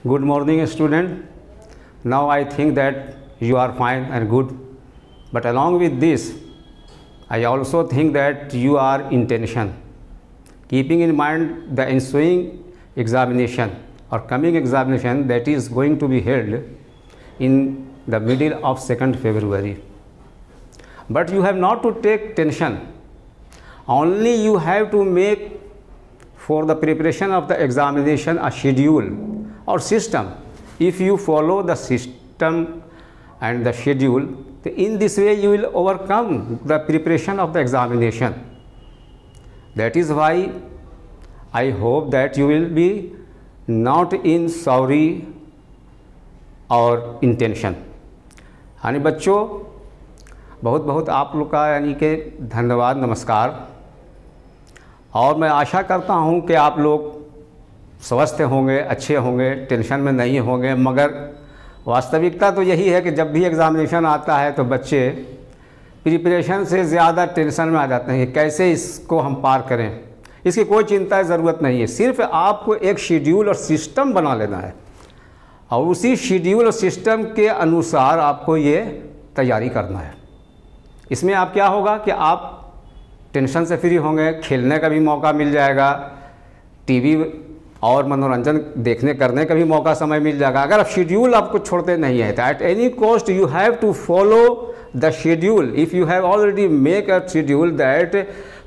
Good morning, student. Now I think that you are fine and good, but along with this, I also think that you are in tension. Keeping in mind the ensuing examination or coming examination that is going to be held in the middle of 2nd February. But you have not to take tension. Only you have to make for the preparation of the examination a schedule or system. If you follow the system and the schedule, in this way you will overcome the preparation of the examination. That is why I hope that you will be not in sorry और in tension. यानी बच्चों बहुत बहुत आप लोग का यानी कि धन्यवाद, नमस्कार। और मैं आशा करता हूं कि आप लोग स्वस्थ होंगे, अच्छे होंगे, टेंशन में नहीं होंगे। मगर वास्तविकता तो यही है कि जब भी एग्ज़ामिनेशन आता है तो बच्चे प्रिपरेशन से ज़्यादा टेंशन में आ जाते हैं कि कैसे इसको हम पार करें। इसकी कोई चिंता ज़रूरत नहीं है, सिर्फ आपको एक शेड्यूल और सिस्टम बना लेना है और उसी शेड्यूल और सिस्टम के अनुसार आपको ये तैयारी करना है। इसमें आप क्या होगा कि आप टेंशन से फ्री होंगे, खेलने का भी मौका मिल जाएगा, टीवी और मनोरंजन देखने करने का भी मौका समय मिल जाएगा। अगर आप शेड्यूल आपको छोड़ते नहीं है तो at any cost you have to follow the schedule. If you have already make a schedule that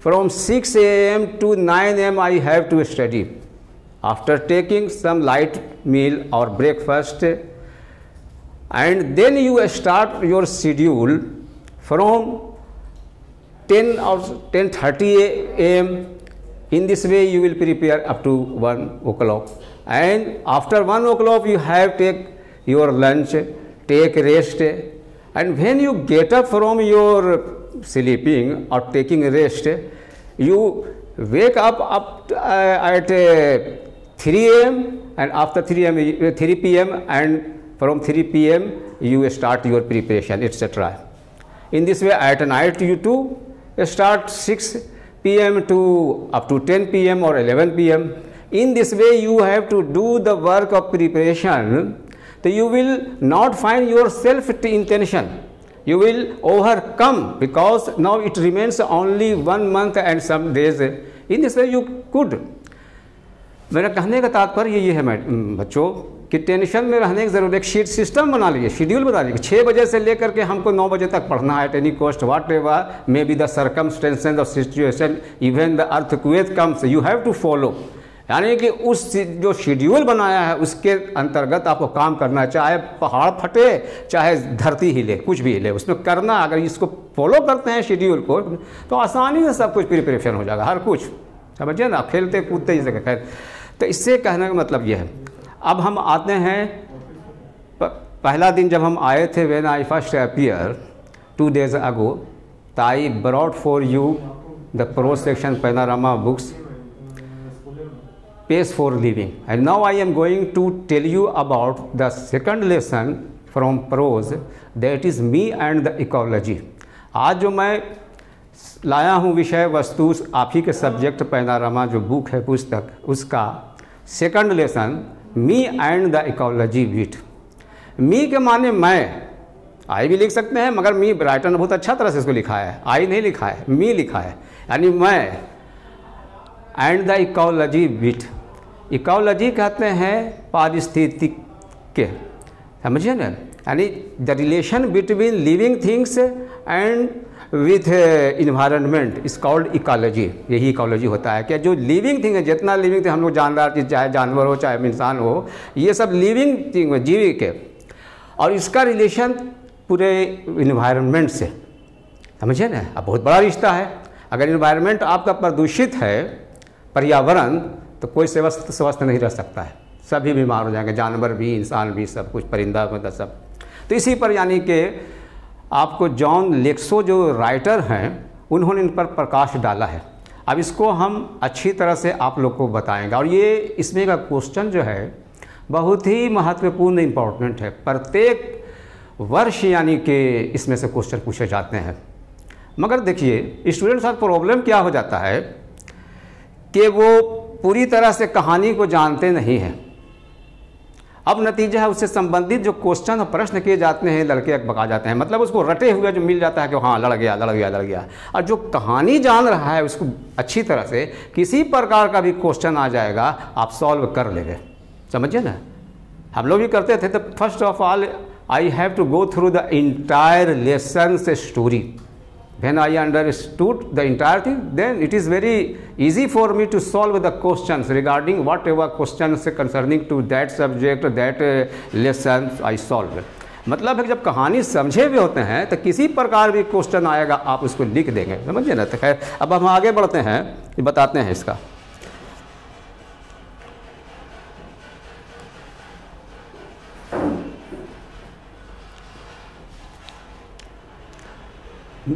from 6 AM to 9 AM I have to study. After taking some light meal or breakfast, and then you start your schedule from 10 or 10:30 AM. In this way you will prepare up to 1 o'clock, and after 1 o'clock you have take your lunch, take rest, and when you get up from your sleeping or taking rest, you wake up at 3 AM, and after 3 PM, and from 3 PM you start your preparation, etc. In this way at night you too start 6 PM to up to 10 PM or 11 PM. In this way you have to do the work of preparation. So you will not find yourself in tension. You will overcome, because now it remains only 1 month and some days. In this way you could. मेरा कहने का तात्पर्य ये है बच्चों कि tension में रहने की ज़रूरत, एक शीट सिस्टम बना लीजिए, शेड्यूल बना लीजिए। 6 बजे से लेकर के हमको 9 बजे तक पढ़ना है, at any cost, whatever may be the circumstances of situation, even the earthquake comes, you have to follow. यानी कि उस जो शेड्यूल बनाया है उसके अंतर्गत आपको काम करना है, चाहे पहाड़ फटे, चाहे धरती हिले, कुछ भी हिले, उसमें करना। अगर इसको फॉलो करते हैं शेड्यूल को तो आसानी से सब कुछ प्रिपरेशन हो जाएगा, हर कुछ, समझिए ना, खेलते कूदते जैसे। खैर, तो इससे कहने का मतलब यह है। अब हम आते हैं पहला दिन जब हम आए थे, when I first appear 2 days ago, I brought for you the prose section panorama books, Pace for Living, and now I am going to tell you about the second lesson from prose, that is me and the ecology. आज जो मैं लाया हूँ विषय वस्तु आप ही के subject पैनारामा जो बुक है, पुस्तक, उसका second lesson me and the ecology bit. Me के माने मैं, आई भी लिख सकते हैं, मगर मी राइटर ने बहुत अच्छा तरह से इसको लिखा है, आई नहीं लिखा है, मी लिखा है, यानी मैं। And the ecology bit, ecology कहते हैं पारिस्थितिक के, समझिए ना, यानी the relation between living things and with environment is called ecology. यही इकोलॉजी होता है कि जो लिविंग थिंग है, जितना लिविंग थिंग, हम लोग जानदार, चाहे जानवर हो चाहे इंसान हो, ये सब लिविंग थिंग, जीवी के, और इसका रिलेशन पूरे इन्वायरमेंट से, समझिए ना। अब बहुत बड़ा रिश्ता है। अगर इन्वायरमेंट आपका प्रदूषित है, पर्यावरण, तो कोई स्वस्थ नहीं रह सकता है, सभी बीमार हो जाएंगे, जानवर भी, इंसान भी, सब कुछ, परिंदा मतलब सब। तो इसी पर यानी कि आपको जॉन लेक्सो जो राइटर हैं उन्होंने इन पर प्रकाश डाला है। अब इसको हम अच्छी तरह से आप लोग को बताएंगे, और ये इसमें का क्वेश्चन जो है बहुत ही महत्वपूर्ण, इम्पोर्टेंट है। प्रत्येक वर्ष यानी कि इसमें से क्वेश्चन पूछे जाते हैं। मगर देखिए स्टूडेंट साथ प्रॉब्लम क्या हो जाता है कि वो पूरी तरह से कहानी को जानते नहीं हैं, अब नतीजा है उससे संबंधित जो क्वेश्चन और प्रश्न किए जाते हैं लड़के बका जाते हैं, मतलब उसको रटे हुए जो मिल जाता है कि हाँ लड़ गया लड़ गया लड़ गया। और जो कहानी जान रहा है उसको अच्छी तरह से किसी प्रकार का भी क्वेश्चन आ जाएगा आप सॉल्व कर लेंगे, समझिए ना। हम लोग भी करते थे। तो first of all I have to go through the entire lesson story. When I understood the entire thing, then it is very easy for me to solve the questions regarding whatever questions concerning to that subject, that lesson I solve. मतलब है कि जब कहानी समझे हुए होते हैं तो किसी प्रकार भी क्वेश्चन आएगा आप उसको लिख देंगे, समझिए ना। तो खैर अब हम आगे बढ़ते हैं, बताते हैं इसका।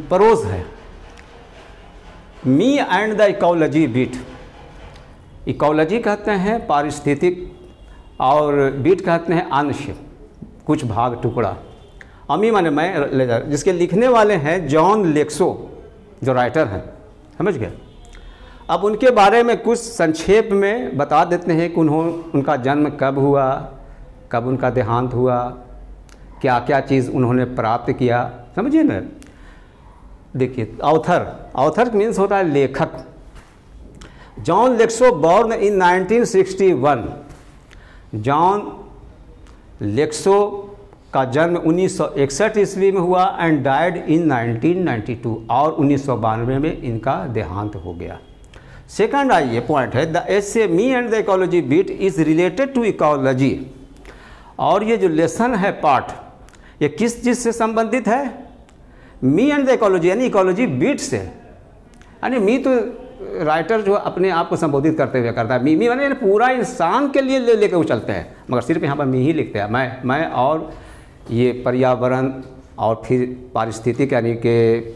परोज है me and the ecology bit. Ecology कहते हैं पारिस्थितिक और बीट कहते हैं अंश, कुछ भाग, टुकड़ा। अमी माने मैं, जिसके लिखने वाले हैं जॉन लेक्सो जो राइटर हैं, समझ गए। अब उनके बारे में कुछ संक्षेप में बता देते हैं कि उनका जन्म कब हुआ, कब उनका देहांत हुआ, क्या क्या चीज़ उन्होंने प्राप्त किया, समझिए ना। देखिए ऑथर मीन्स होता है लेखक। Joan Lexau born in 1961। Joan Lexau का जन्म 1961 ईस्वी में हुआ एंड डाइड इन 1992, और 1992 में इनका देहांत हो गया। सेकंड आइए पॉइंट है the essay me and the ecology bit is related to ecology. और ये जो लेसन है पार्ट, ये किस चीज़ से संबंधित है? मी एंड द इकोलॉजी, यानी इकोलॉजी बीट से। यानी मी तो राइटर जो अपने आप को संबोधित करते हुए करता है, मी माने पूरा इंसान के लिए लेकर वो चलते हैं, मगर सिर्फ यहाँ पर मी ही लिखते हैं। मैं और ये पर्यावरण और फिर पारिस्थितिक यानी कि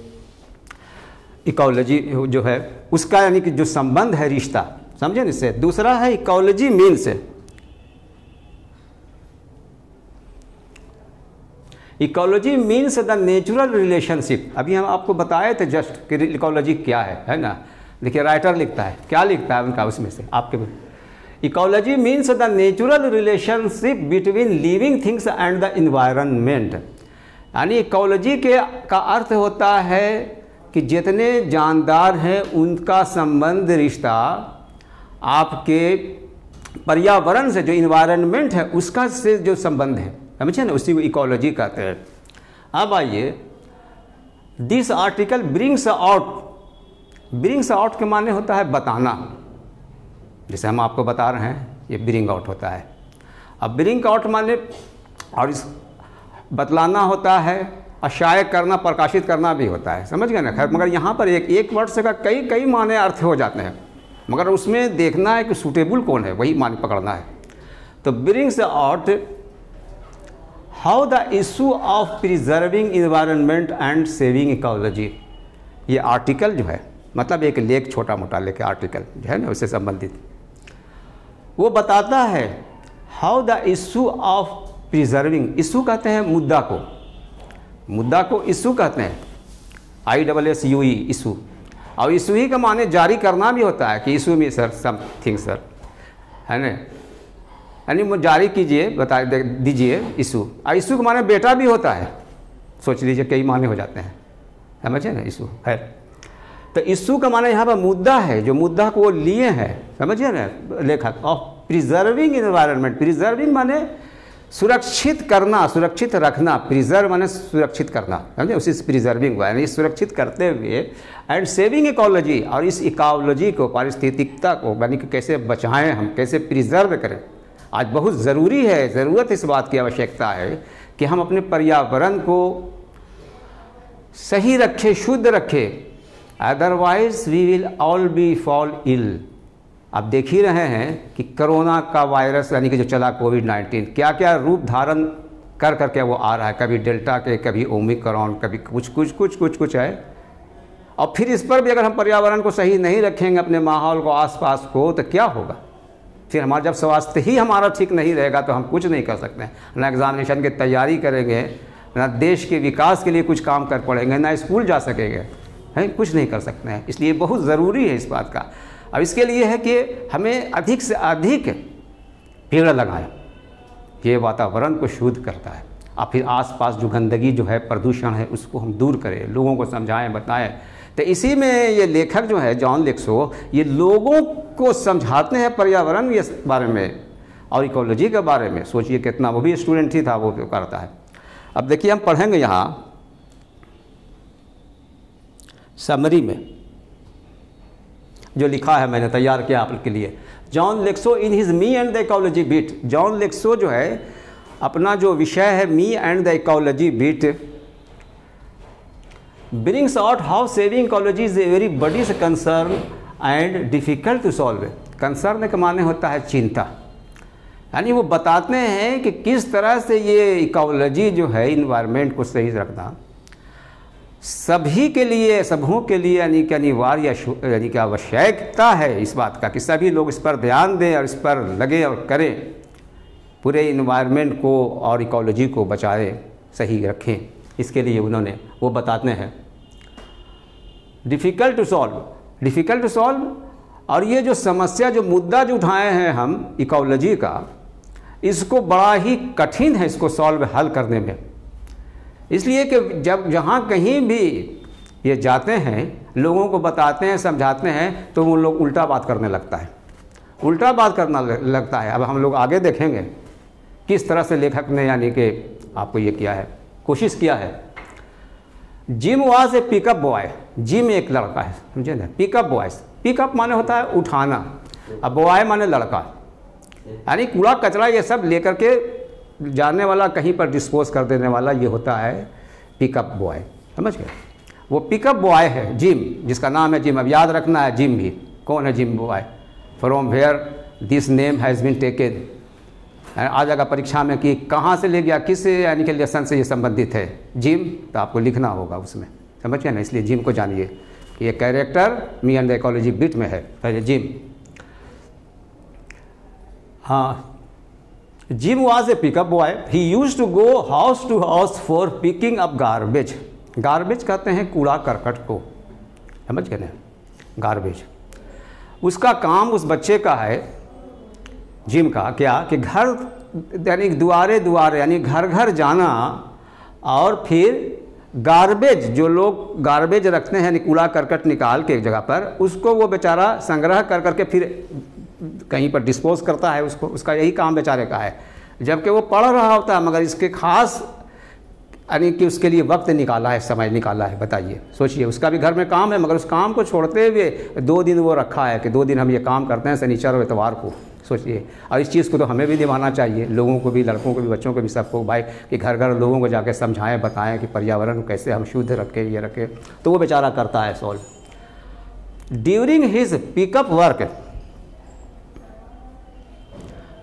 इकोलॉजी जो है उसका यानी कि जो संबंध है, रिश्ता, समझे न इससे। दूसरा है ecology means, ecology means the natural relationship. अभी हम आपको बताए थे जस्ट कि इकोलॉजी क्या है ना। देखिए राइटर लिखता है, क्या लिखता है उनका उसमें से आपके। Ecology means the natural relationship between living things and the environment. यानी इकोलॉजी का अर्थ होता है कि जितने जानदार हैं उनका संबंध, रिश्ता आपके पर्यावरण से, जो इन्वायरमेंट है उसका से जो संबंध है, समझे ना, उसी को इकोलॉजी कहते हैं। अब आइए दिस आर्टिकल ब्रिंग्स आउट के माने होता है बताना, जैसे हम आपको बता रहे हैं ये ब्रिंग आउट होता है। अब ब्रिंग आउट माने और इस बतलाना होता है, अशाये करना, प्रकाशित करना भी होता है, समझ गए ना। खैर मगर यहाँ पर एक वर्ड से का कई माने अर्थ हो जाते हैं, मगर उसमें देखना है कि सूटेबल कौन है, वही माने पकड़ना है। तो brings out how the issue of preserving environment and saving ecology. ये आर्टिकल जो है मतलब एक लेख, छोटा मोटा लेख आर्टिकल जो है ना उससे संबंधित, वो बताता है how the issue of preserving. Issue कहते हैं मुद्दा को इशू कहते हैं, ISSUE इशू। और इशू ही का माने जारी करना भी होता है कि इशू में सर समथिंग सर, है ना, यानी वो जारी कीजिए, बता दीजिए इशू। और इशू का माने बेटा भी होता है, सोच लीजिए कई माने हो जाते हैं, समझे ना। इशू है तो इशू का माने यहाँ पर मुद्दा है, जो मुद्दा को वो लिए हैं, समझिए ना लेखक। ऑफ प्रिजर्विंग इन्वायरमेंट, प्रिजर्विंग माने सुरक्षित करना, सुरक्षित रखना, प्रिजर्व माने सुरक्षित करना, समझे, उसी से प्रिजर्विंग हुआ, यानी सुरक्षित करते हुए। एंड सेविंग इकोलॉजी, और इस इकोलॉजी को, पारिस्थितिकता को यानी कि कैसे बचाएं हम, कैसे प्रिजर्व करें। आज बहुत ज़रूरी है, ज़रूरत इस बात की आवश्यकता है कि हम अपने पर्यावरण को सही रखें, शुद्ध रखें, otherwise we will all be fall ill. आप देख ही रहे हैं कि कोरोना का वायरस यानी कि जो चला कोविड-19 क्या क्या रूप धारण कर करके वो आ रहा है, कभी डेल्टा के, कभी ओमिक्रॉन, कभी कुछ है। और फिर इस पर भी अगर हम पर्यावरण को सही नहीं रखेंगे, अपने माहौल को, आसपास को, तो क्या होगा फिर हमारा, जब स्वास्थ्य ही हमारा ठीक नहीं रहेगा तो हम कुछ नहीं कर सकते हैं। ना एग्जामिनेशन की तैयारी करेंगे, ना देश के विकास के लिए कुछ काम कर पड़ेंगे, ना स्कूल जा सकेंगे, हैं, कुछ नहीं कर सकते हैं। इसलिए बहुत ज़रूरी है इस बात का। अब इसके लिए है कि हमें अधिक से अधिक पेड़ लगाएं, ये वातावरण को शुद्ध करता है। और फिर आसपास जो गंदगी जो है, प्रदूषण है, उसको हम दूर करें, लोगों को समझाएं, बताएं। तो इसी में ये लेखक जो है जॉन लेक्सो, ये लोगों को समझाते हैं पर्यावरण के बारे में और इकोलॉजी के बारे में। सोचिए कितना, वो भी स्टूडेंट ही था, वो करता है। अब देखिए हम पढ़ेंगे यहाँ समरी में जो लिखा है, मैंने तैयार किया आपके लिए। Joan Lexau in his me and the ecology bit, Joan Lexau जो है अपना जो विषय है me and the ecology bit brings out how saving ecology is a very बड़ी concern and difficult to solve. Concern के माने होता है चिंता, यानी वो बताते हैं कि किस तरह से ये इकोलॉजी जो है, इन्वायरमेंट को सही रखना सभी के लिए, सबों के लिए यानी कि अनिवार्य, यानी कि आवश्यकता है इस बात का कि सभी लोग इस पर ध्यान दें और इस पर लगे और करें, पूरे इन्वायरमेंट को और इकोलॉजी को बचाएं, सही रखें। इसके लिए उन्होंने वो बताते हैं डिफ़िकल्ट टू सॉल्व। और ये जो समस्या, जो मुद्दा जो उठाए हैं हम इकोलॉजी का, इसको बड़ा ही कठिन है इसको सॉल्व, हल करने में। इसलिए कि जब जहाँ कहीं भी ये जाते हैं, लोगों को बताते हैं, समझाते हैं, तो वो लोग उल्टा बात करने लगता है। अब हम लोग आगे देखेंगे किस तरह से लेखक ने यानी कि आपको ये किया है, कोशिश किया है। Gym was a pickup boy, gym एक लड़का है, समझे ना। पिकअप बॉयज, पिकअप माने होता है उठाना, अब बॉय माने लड़का, यानी कूड़ा कचरा ये सब लेकर के जाने वाला, कहीं पर डिस्पोज कर देने वाला, ये होता है पिकअप बॉय, समझ गए। वो पिकअप बॉय है जिम, जिसका नाम है जिम। अब याद रखना है जिम भी कौन है, Jim boy, from where this name has been taken. आ जाएगा परीक्षा में कि कहाँ से ले गया, किस यानी कि लेसन से ये संबंधित है जिम, तो आपको लिखना होगा उसमें, समझ गए ना। इसलिए जिम को जानिए कि ये character me and the ecology bit में है, पहले जिम। हाँ, Jim was a pickup boy. He used to go house to house for picking up garbage. Garbage कहते हैं कूड़ा करकट को, समझ गए ना, गार्बेज। उसका काम उस बच्चे का है, जिम का, क्या कि घर यानी दुआरे दुआरे यानी घर घर जाना और फिर गार्बेज, जो लोग गार्बेज रखते हैं यानी कूड़ा करकट निकाल के एक जगह पर, उसको वो बेचारा संग्रह कर करके फिर कहीं पर डिस्पोज करता है उसको। उसका यही काम बेचारे का है, जबकि वो पढ़ रहा होता है, मगर इसके खास यानी कि उसके लिए वक्त निकाला है, समय निकाला है। बताइए, सोचिए, उसका भी घर में काम है, मगर उस काम को छोड़ते हुए 2 दिन वो रखा है कि 2 दिन हम ये काम करते हैं, शनिचर और इतवार को। सोचिए, और इस चीज़ को तो हमें भी निभाना चाहिए, लोगों को भी, लड़कों को भी, बच्चों को भी, सबको भाई, कि घर घर लोगों को जाके समझाएं, बताएं कि पर्यावरण को कैसे हम शुद्ध रखें, ये रखें। तो वो बेचारा करता है solve. During his pickup work,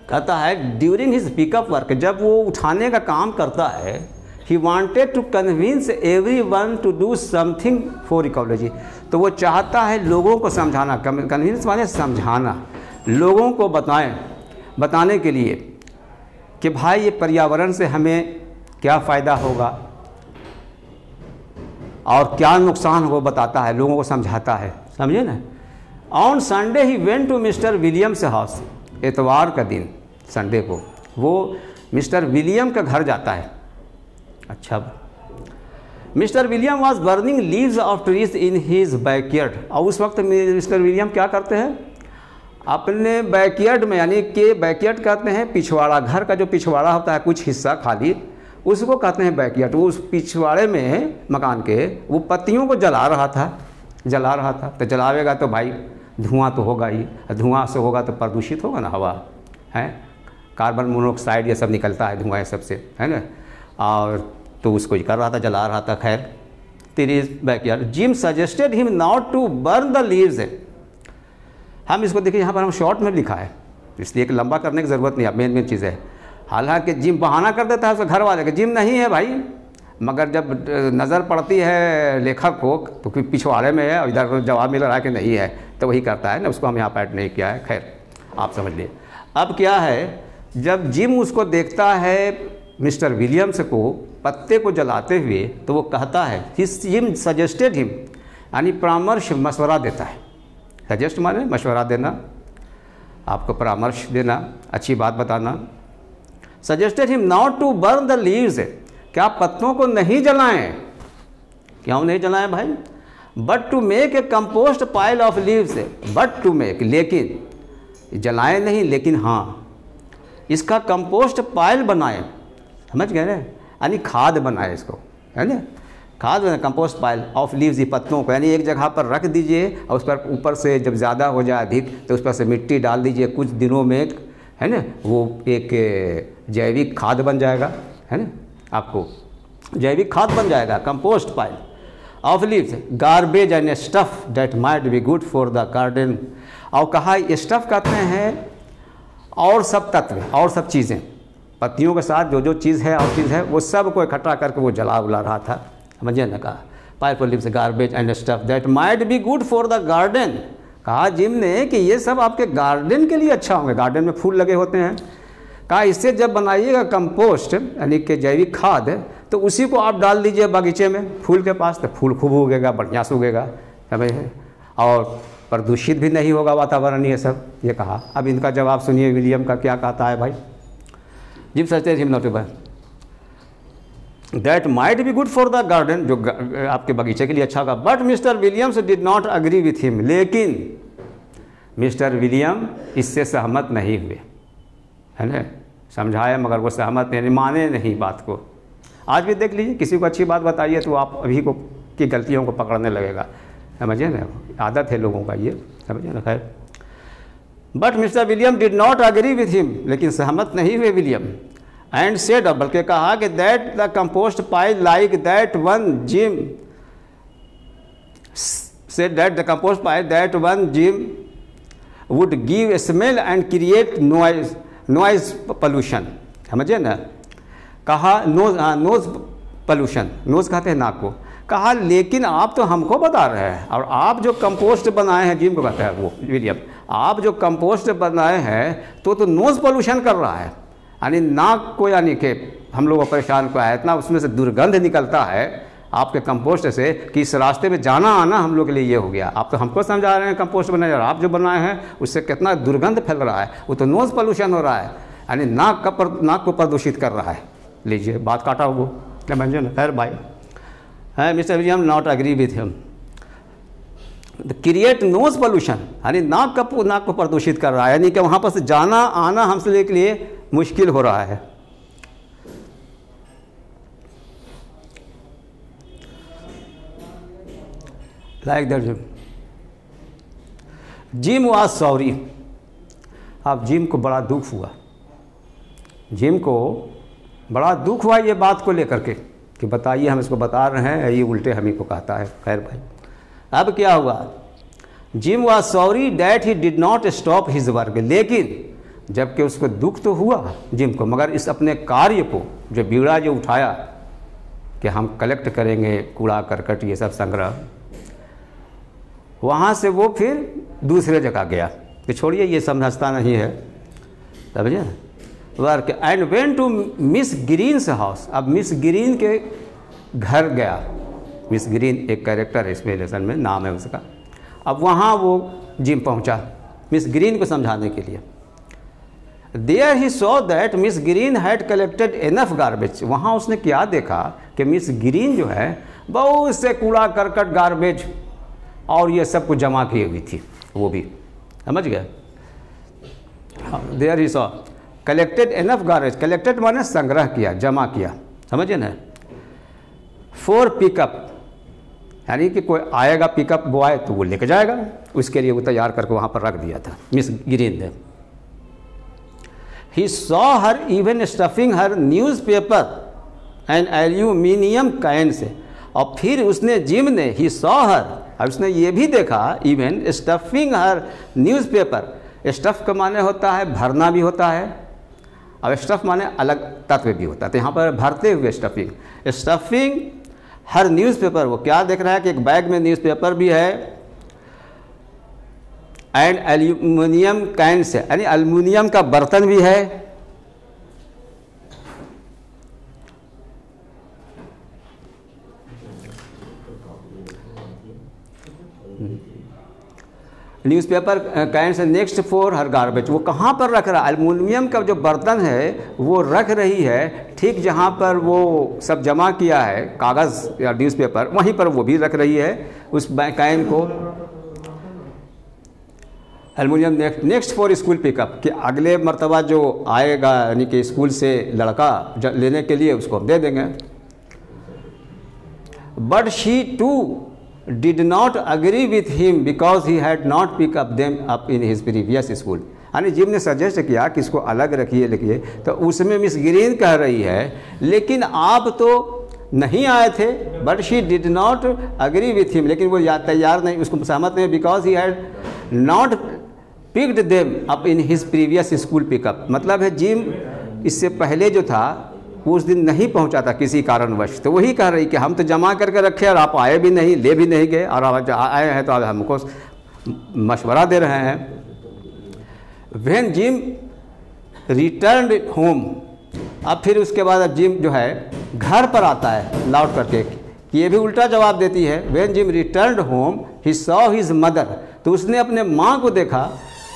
कहता है ड्यूरिंग हिज पिकअप वर्क, जब वो उठाने का काम करता है, he wanted to convince everyone to do something for ecology. तो वो चाहता है लोगों को समझाना, कन्विंस माने समझाना, लोगों को बताने के लिए कि भाई ये पर्यावरण से हमें क्या फ़ायदा होगा और क्या नुकसान हो, बताता है, लोगों को समझाता है, समझे ना। On Sunday he went to mister Williams house, इतवार का दिन संडे को वो मिस्टर विलियम का घर जाता है। अच्छा, mister William was burning leaves of trees in his backyard. और उस वक्त मिस्टर विलियम क्या करते हैं, अपने बैकयार्ड में, यानी कि बैकयार्ड कहते हैं पिछवाड़ा, घर का जो पिछवाड़ा होता है, कुछ हिस्सा खाली, उसको कहते हैं बैकयार्ड। वो उस पिछवाड़े में मकान के वो पत्तियों को जला रहा था। तो जलावेगा तो भाई धुआं तो होगा ही, धुआं से होगा तो प्रदूषित होगा ना हवा, है, कार्बन मोनोऑक्साइड ये सब निकलता है धुआं सबसे, है ना। और तो उसको कर रहा था, जला रहा था। खैर, तेरी backyard, Jim suggested him not to burn the leaves. हम इसको देखिए, यहाँ पर हम शॉर्ट में लिखा है, इसलिए कि लंबा करने की ज़रूरत नहीं है, मेन चीज़ है। हालांकि जिम बहाना कर देता है उसके घर वाले के, जिम नहीं है भाई, मगर जब नज़र पड़ती है लेखक को तो पिछवाड़े में है और इधर जवाब मिल रहा है कि नहीं है, तो वही करता है ना, उसको हम यहाँ पर ऐड नहीं किया है। खैर, आप समझ लिए। अब क्या है, जब जिम उसको देखता है मिस्टर विलियम्स को पत्ते को जलाते हुए, तो वो कहता है, जिम सजेस्टेड हिम, यानी परामर्श, मशवरा देता है। सजेस्ट माने मशवरा देना, आपको परामर्श देना, अच्छी बात बताना। Suggested him not to burn the leaves, क्या पत्तों को नहीं जलाएं, क्यों नहीं जलाएं भाई, but to make a compost pile of leaves, but to make, लेकिन जलाएं नहीं, लेकिन हाँ इसका कंपोस्ट पाइल बनाएं, समझ गए ना, यानी खाद बनाए इसको, है ना, खाद बनाए, कंपोस्ट पाइल ऑफ लीव्स, ये पत्तों को, यानी एक जगह पर रख दीजिए और उस पर ऊपर से जब ज़्यादा हो जाए अधिक तो उस पर से मिट्टी डाल दीजिए, कुछ दिनों में है ना वो एक जैविक खाद बन जाएगा, है ना, आपको जैविक खाद बन जाएगा, compost pile of leaves, garbage and stuff that might be good for the garden. और कहा स्टफ कहते हैं और सब तत्व और सब चीज़ें, पत्तियों के साथ जो जो चीज़ है और चीज़ है वो सब को इकट्ठा करके वो जला उला रहा था, समझिए ना, कहा pile for leaves garbage and stuff that might be good for the garden, कहा जिम ने कि ये सब आपके गार्डन के लिए अच्छा होंगे, गार्डन में फूल लगे होते हैं, कहा इससे जब बनाइएगा कंपोस्ट यानी कि जैविक खाद तो उसी को आप डाल दीजिए बगीचे में फूल के पास, तो फूल खूब उगेगा, बढ़िया से उगेगा, समझे, और प्रदूषित भी नहीं होगा वातावरण, ये सब ये कहा। अब इनका जवाब सुनिए विलियम का क्या कहता है भाई। जिम सचते him not that might be good for the garden, जो आपके बगीचे के लिए अच्छा होगा, but mister Williams did not agree with him, लेकिन मिस्टर विलियम इससे सहमत नहीं हुए, है ना, समझाया मगर वो सहमत नहीं, माने नहीं बात को। आज भी देख लीजिए, किसी को अच्छी बात बताइए तो आप अभी को की गलतियों को पकड़ने लगेगा, समझिए ना, आदत है लोगों का ये, समझिए ना। खैर but mister William did not agree with him, लेकिन सहमत नहीं हुए विलियम, एंड सेड, बल्कि कहा कि that the compost pile like that one gym said that the compost pile that one gym would give a smell and create noise pollution, समझिए ना, कहा नोज पोल्यूशन, नोज कहते हैं नाक को, कहा लेकिन आप तो हमको बता रहे हैं, और आप जो कंपोस्ट बनाए हैं, जिम को कहते हैं वो विलियम, आप जो कंपोस्ट बनाए हैं तो नोज पोल्यूशन कर रहा है, यानी नाक को, यानी कि हम लोग को परेशान को है इतना, उसमें से दुर्गंध निकलता है आपके कंपोस्ट से कि इस रास्ते में जाना आना हम लोग के लिए ये हो गया। आप तो हमको समझा रहे हैं कंपोस्ट बनाए, और आप जो बनाए हैं उससे कितना दुर्गंध फैल रहा है, वो तो नोज पोल्यूशन हो रहा है, यानी नाक को प्रदूषित कर रहा है। लीजिए बात काटा वो, क्या समझे ना। खैर भाई है mister William not agree with him, create nose pollution, यानी नाक को प्रदूषित कर रहा है, यानी कि वहाँ पर से जाना आना हमसे के लिए मुश्किल हो रहा है। Like that gym was sorry, अब जिम को बड़ा दुख हुआ, जिम को बड़ा दुख हुआ ये बात को लेकर के कि बताइए हम इसको बता रहे हैं, ये उल्टे हम ही को कहता है। खैर भाई अब क्या हुआ, gym was sorry that he did not stop his work, लेकिन जबकि उसको दुख तो हुआ जिम को, मगर इस अपने कार्य को जो बीड़ा जो उठाया कि हम कलेक्ट करेंगे कूड़ा करकट ये सब संग्रह, वहाँ से वो फिर दूसरे जगह गया कि छोड़िए ये समझता नहीं है, समझे, work and went to Miss Green's house. अब मिस ग्रीन के घर गया, मिस ग्रीन एक कैरेक्टर है इसमें, लेसन में नाम है उसका। अब वहाँ वो जिम पहुँचा मिस ग्रीन को समझाने के लिए। There he saw that Miss Green had collected enough garbage, वहाँ उसने क्या देखा कि मिस ग्रीन जो है बहुत से कूड़ा करकट गार्बेज और ये सब कुछ जमा की हुई थी, वो भी समझ गया। There he saw collected enough garbage, collected माने संग्रह किया, जमा किया, समझे ना, फॉर पिकअप, यानी कि कोई आएगा पिकअप बॉय तो वो लेके जाएगा, उसके लिए वो तैयार करके वहाँ पर रख दिया था मिस ग्रीन ने। He saw her even stuffing her newspaper and aluminium can say, और फिर उसने जिम ने ही सॉ हर, और उसने ये भी देखा इवन स्टफिंग हर न्यूज़पेपर, स्टफ का माने होता है भरना भी होता है, अब स्टफ माने अलग तत्व भी होता है, तो यहाँ पर भरते हुए स्टफिंग हर न्यूज़पेपर, वो क्या देख रहा है कि एक बैग में न्यूज़पेपर भी है एंड एल्यूमिनियम कैन से, यानी एल्यूमिनियम का बर्तन भी है, newspaper can say next for her garbage, वो कहाँ पर रख रहा है? एल्युमिनियम का जो बर्तन है वो रख रही है ठीक जहाँ पर वो सब जमा किया है कागज़ या न्यूज़पेपर, वहीं पर वो भी रख रही है उस कैन को। Aluminium next for school pickup, कि अगले मर्तबा जो आएगा यानी कि स्कूल से लड़का लेने के लिए उसको हम दे देंगे। But she too did not agree with him because he had not picked up them up in his previous school। यानी जिम ने सजेस्ट किया कि इसको अलग रखिए लिखिए, तो उसमें मिस ग्रीन कह रही है लेकिन आप तो नहीं आए थे, but she did not agree with him, लेकिन वो तैयार नहीं, उसको सहमत नहीं, because he had not picked them up in his previous school pickup. मतलब है जिम इससे पहले जो था वो उस दिन नहीं पहुंचा था किसी कारणवश, तो वही कह रही कि हम तो जमा करके रखे और आप आए भी नहीं, ले भी नहीं गए, और आप आए हैं तो आप हमको मशवरा दे रहे हैं। व्हेन जिम रिटर्न होम, अब फिर उसके बाद अब जिम जो है घर पर आता है लौट करके, कि ये भी उल्टा जवाब देती है। When gym return home he saw his mother, तो उसने अपने माँ को देखा,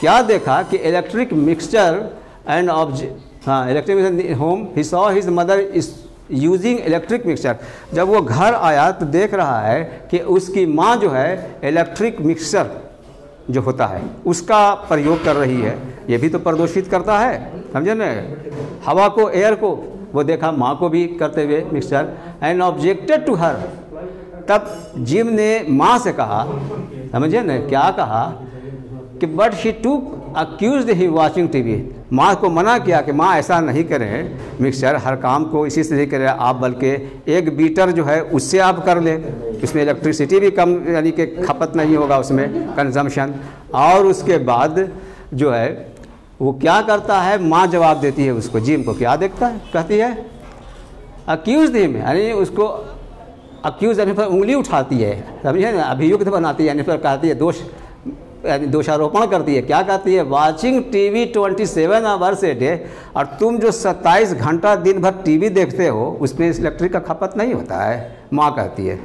क्या देखा कि electric mixture and electric home he saw his mother is using electric mixture. जब वो घर आया तो देख रहा है कि उसकी माँ जो है इलेक्ट्रिक मिक्सचर जो होता है उसका प्रयोग कर रही है। ये भी तो प्रदूषित करता है, समझे ना, हवा को, एयर को। वो देखा माँ को भी करते हुए mixture, and objected to her. तब जिम ने माँ से कहा, समझे ना क्या कहा, कि but she too accuse he watching TV. माँ को मना किया कि माँ ऐसा नहीं करें, मिक्सचर हर काम को इसी से नहीं करें आप, बल्कि एक बीटर जो है उससे आप कर लें, उसमें इलेक्ट्रिसिटी भी कम यानी कि खपत नहीं होगा उसमें, कंजम्पशन। और उसके बाद जो है वो क्या करता है, माँ जवाब देती है उसको, जिम को क्या देखता है, कहती है अक्यूज हिम, यानी उसको अक्यूज यानी पर उंगली उठाती है, समझिए ना, अभियुक्त बनाती है, यानी पर कहती है दोष, यानी दोषारोपण करती है। क्या कहती है, watching TV 27 hours a day, और तुम जो 27 घंटा दिन भर टीवी देखते हो उसमें इलेक्ट्रिक का खपत नहीं होता है, माँ कहती है।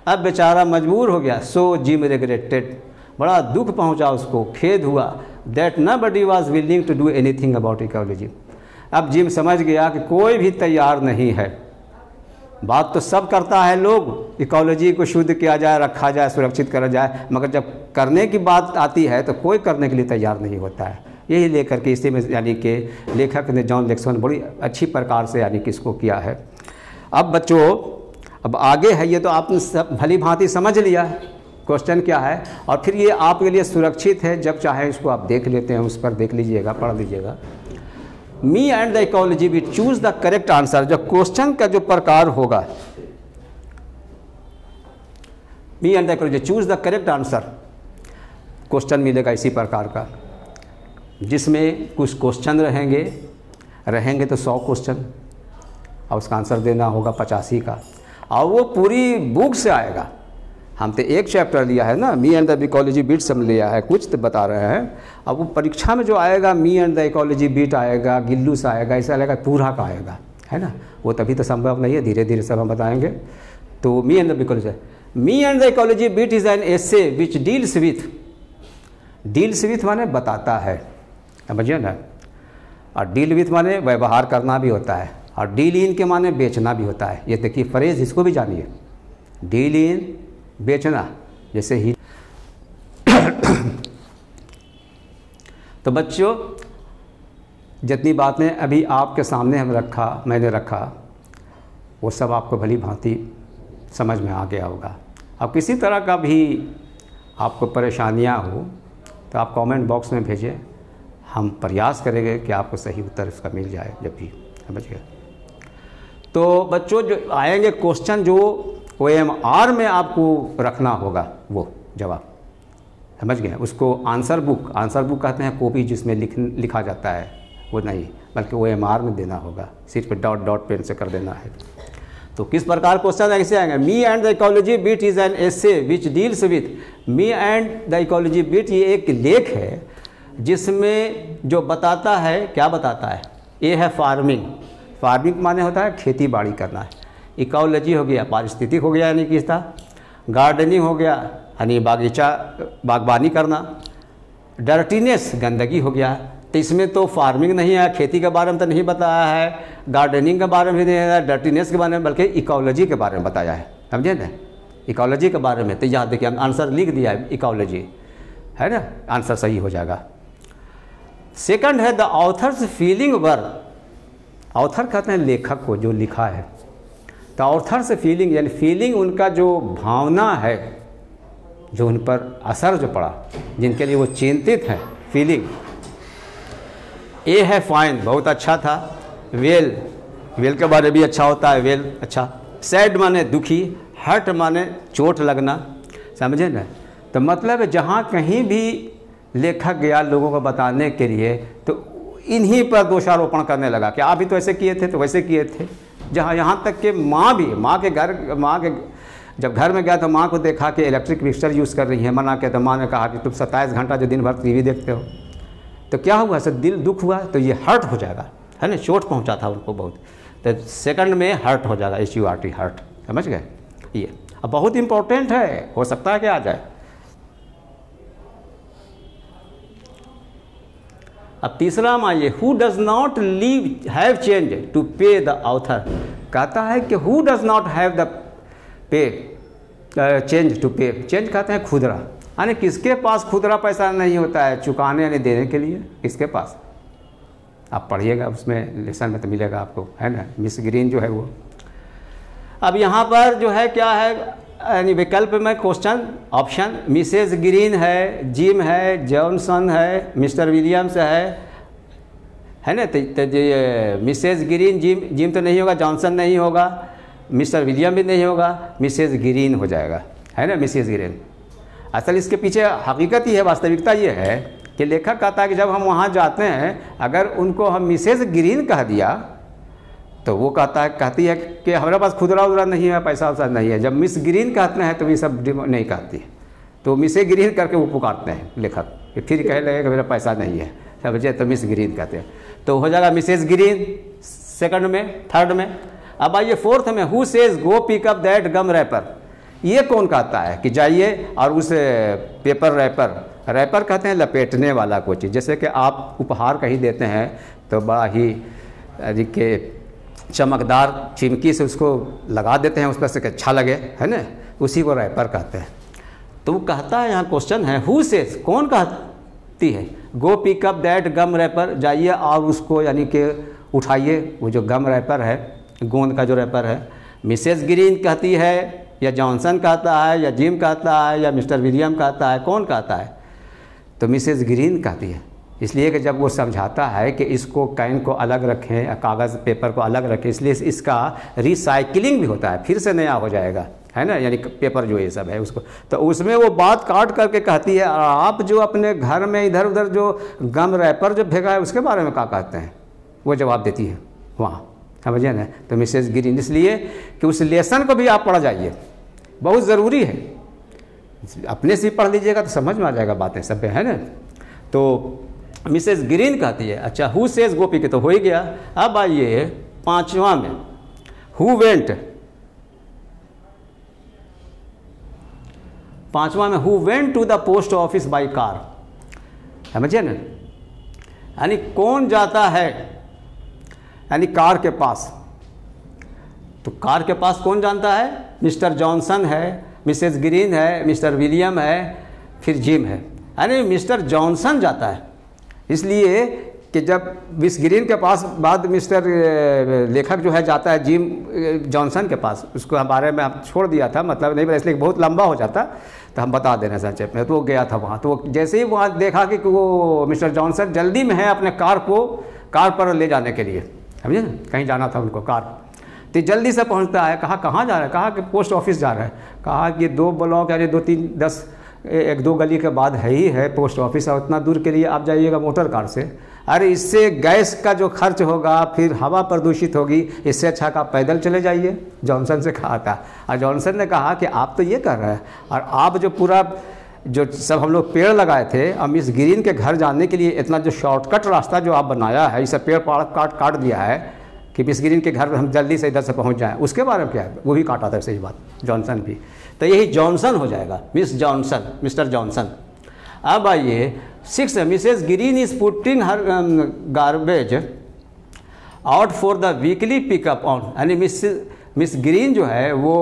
अब बेचारा मजबूर हो गया, सो जिम रिग्रेटेड, बड़ा दुख पहुंचा उसको, खेद हुआ, that nobody was willing to do anything about ecology. अब जिम समझ गया कि कोई भी तैयार नहीं है, बात तो सब करता है लोग, इकोलॉजी को शुद्ध किया जाए, रखा जाए, सुरक्षित करा जाए, मगर जब करने की बात आती है तो कोई करने के लिए तैयार नहीं होता है। यही लेकर के इसी में यानी कि लेखक ने जॉन लेक्सो ने बड़ी अच्छी प्रकार से यानी कि इसको किया है। अब बच्चों अब आगे है, ये तो आपने सब भली भांति समझ लिया है क्वेश्चन क्या है, और फिर ये आपके लिए सुरक्षित है, जब चाहे इसको आप देख लेते हैं, उस पर देख लीजिएगा, पढ़ लीजिएगा। Me and the ecology we choose the correct answer. जब क्वेश्चन का जो प्रकार होगा, me and the ecology choose the correct answer, question मिलेगा इसी प्रकार का, जिसमें कुछ क्वेश्चन रहेंगे तो 100 क्वेश्चन, और उसका आंसर देना होगा 85 का, और वो पूरी बुक से आएगा। हम तो एक चैप्टर लिया है ना, me and the ecology bit हम लिया है, कुछ तो बता रहे हैं। अब वो परीक्षा में जो आएगा, me and the ecology bit आएगा, गिल्लूस आएगा, ऐसा आएगा, पूरा का आएगा, है ना। वो तभी तो संभव नहीं है, धीरे धीरे सब हम बताएंगे। तो me and the ecology, me and the ecology bit is an essay which deals with माने बताता है, समझिए ना, और डील विथ माने व्यवहार करना भी होता है, और डील इन के माने बेचना भी होता है। ये देखिए फ्रेज, इसको भी जानिए, डील इन बेचना, जैसे ही। तो बच्चों जितनी बातें अभी आपके सामने मैंने रखा, वो सब आपको भली भांति समझ में आ गया होगा। अब किसी तरह का भी आपको परेशानियां हो तो आप कमेंट बॉक्स में भेजें, हम प्रयास करेंगे कि आपको सही उत्तर इसका मिल जाए जब भी, समझ गए। तो बच्चों जो आएंगे क्वेश्चन, जो OMR में आपको रखना होगा वो जवाब, समझ गए। उसको आंसर बुक कहते हैं, कॉपी जिसमें लिखा जाता है, वो नहीं, बल्कि OMR में देना होगा, सिर्फ डॉट डॉट पेन से कर देना है। तो किस प्रकार क्वेश्चन ऐसे आएंगे, me and the ecology bit is an essay which deals with. Me and the ecology bit ये एक लेख है जिसमें जो बताता है, क्या बताता है, ये है फार्मिंग माने होता है खेती बाड़ी करना है, इकोलॉजी हो गया पारिस्थितिक हो गया यानी कि इसका, गार्डनिंग हो गया यानी बागवानी करना, डर्टीनेस, गंदगी हो गया। तो इसमें तो फार्मिंग नहीं है, खेती के बारे में तो नहीं बताया है, गार्डनिंग के बारे में नहीं है, डर्टीनेस के बारे में, बल्कि इकोलॉजी के बारे में बताया है, समझे ना, इकोलॉजी के बारे में। तो यहाँ देखिए आंसर लिख दिया है इकोलॉजी, है ना, आंसर सही हो जाएगा। सेकंड है the author's feeling were, author कहते हैं लेखक को जो लिखा है, तो ऑथर से फीलिंग यानी फीलिंग उनका जो भावना है, जो उन पर असर जो पड़ा, जिनके लिए वो चिंतित हैं, फीलिंग। ए है फाइन, बहुत अच्छा था। वेल, वेल के बारे भी अच्छा होता है, वेल अच्छा। सैड माने दुखी, हर्ट माने चोट लगना, समझे ना। तो मतलब जहाँ कहीं भी लेखक गया लोगों को बताने के लिए तो इन्हीं पर दोषारोपण करने लगा कि आप भी तो ऐसे किए थे, तो वैसे किए थे। जहाँ यहाँ तक कि माँ भी, माँ के जब घर में गया तो माँ को देखा कि इलेक्ट्रिक मिक्सर यूज़ कर रही है, मना किया तो माँ ने कहा कि तुम 27 घंटा जो दिन भर टीवी देखते हो। तो क्या हुआ, सर दिल दुख हुआ, तो ये हर्ट हो जाएगा, है ना, चोट पहुंचा था उनको बहुत। तो सेकंड में हर्ट हो जाएगा, HURT, हर्ट, समझ गए। ये अब बहुत इंपॉर्टेंट है, हो सकता है कि आ जाए। अब तीसरा में आइए, who does not leave have change to pay the author. कहता है कि who does not have the pay change to pay, change कहते हैं खुदरा, यानी किसके पास खुदरा पैसा नहीं होता है चुकाने यानी देने के लिए, किसके पास। आप पढ़िएगा उसमें लेसन में तो मिलेगा आपको, है ना, मिस ग्रीन जो है वो। अब यहाँ पर जो है क्या है, यानी विकल्प में क्वेश्चन ऑप्शन, मिसेज ग्रीन है, जिम है, जॉनसन है, मिस्टर विलियम्स है ना। तो ये मिसेज ग्रीन, जिम तो नहीं होगा, जॉनसन नहीं होगा, मिस्टर विलियम भी नहीं होगा, मिसेज ग्रीन हो जाएगा, है ना, मिसेज ग्रीन। असल इसके पीछे हकीकत ही है, वास्तविकता ये है कि लेखक कहता है कि जब हम वहाँ जाते हैं, अगर उनको हम मिसेज ग्रीन कह दिया तो वो कहती है कि हमारे पास खुदरा उदरा नहीं है, पैसा वैसा नहीं है। जब मिस ग्रीन कहते हैं तो ये सब नहीं कहती है, तो मिसे ग्रीन करके वो पुकारते हैं लेखक, कि फिर कह लगे कि मेरा पैसा नहीं है, समझे, तो मिस ग्रीन कहते हैं। तो हो जाएगा मिसेज ग्रीन सेकंड में, थर्ड में। अब आइए फोर्थ में, who says go pick up that gum wrapper. ये कौन कहता है कि जाइए और उस पेपर रैपर कहते हैं लपेटने वाला कोई चीज़। जैसे कि आप उपहार कहीं देते हैं तो बड़ा ही के चमकदार चिमकी से उसको लगा देते हैं उस पर से अच्छा लगे, है ना, उसी को रैपर कहते हैं। तो वो कहता है, यहाँ क्वेश्चन है, हु सेज, कौन कहती है, go pick up that gum wrapper, जाइए और उसको यानी कि उठाइए वो जो गम रैपर है, गोंद का जो रैपर है। मिसेज ग्रीन कहती है, या जॉनसन कहता है, या जिम कहता है, या मिस्टर विलियम कहता है, कौन कहता है, तो मिसेज ग्रीन कहती है। इसलिए कि जब वो समझाता है कि इसको कैन को अलग रखें, कागज़ पेपर को अलग रखें, इसलिए इसका रिसाइकिलिंग भी होता है, फिर से नया हो जाएगा, है ना, यानी पेपर जो ये सब है उसको। तो उसमें वो बात काट करके कहती है, आप जो अपने घर में इधर उधर जो गम रैपर जो फेंका है उसके बारे में क्या कहते हैं, वो जवाब देती है वहाँ, समझिए ना। तो मिसेज ग्रीन, इसलिए कि उस लेसन को भी आप पढ़ जाइए, बहुत ज़रूरी है, अपने से पढ़ लीजिएगा तो समझ में आ जाएगा बातें सब, है ना। तो मिसेज ग्रीन कहती है, अच्छा हु सेज गोपी के तो हो ही गया। अब आइए पांचवा में, हु वेंट, पांचवा में who went to the post office by car, समझिए ना, यानी कौन जाता है यानी कार के पास। तो कार के पास कौन जानता है, मिस्टर जॉनसन है, मिसेज ग्रीन है, मिस्टर विलियम है, फिर जिम है, यानी मिस्टर जॉनसन जाता है। इसलिए कि जब मिस ग्रीन के पास बाद मिस्टर लेखक जो है जाता है जिम जॉनसन के पास, उसको बारे में आप छोड़ दिया था, मतलब नहीं, इसलिए बहुत लंबा हो जाता तो हम बता देना संक्षेप में। तो वो गया था वहाँ, तो जैसे ही वहाँ देखा कि वो मिस्टर जॉनसन जल्दी में है अपने कार पर ले जाने के लिए, समझे ना, कहीं जाना था उनको कार, तो जल्दी से पहुँचता है। कहा कहाँ जा रहा है, कहा कि पोस्ट ऑफिस जा रहा है। कहा कि 2 ब्लॉक यानी 2-3-10 1-2 गली के बाद है ही है पोस्ट ऑफिस, और उतना दूर के लिए आप जाइएगा मोटर कार से। अरे इससे गैस का जो खर्च होगा, फिर हवा प्रदूषित होगी, इससे अच्छा का पैदल चले जाइए, जॉनसन से कहा था। और जॉनसन ने कहा कि आप तो ये कर रहे हैं, और आप जो पूरा जो सब हम लोग पेड़ लगाए थे, और मिस ग्रीन के घर जाने के लिए इतना जो शॉर्टकट रास्ता जो आप बनाया है, इसे पेड़ काट दिया है कि मिस ग्रीन के घर हम जल्दी से इधर से पहुंच जाएं, उसके बारे में क्या है, वो भी काटा था, सही बात, जॉनसन भी। तो यही जॉनसन हो जाएगा, मिस जॉनसन, मिस्टर जॉनसन। अब आइए 6 Mrs green is putting her garbage out for the weekly pickup on, यानी मिस ग्रीन जो है वो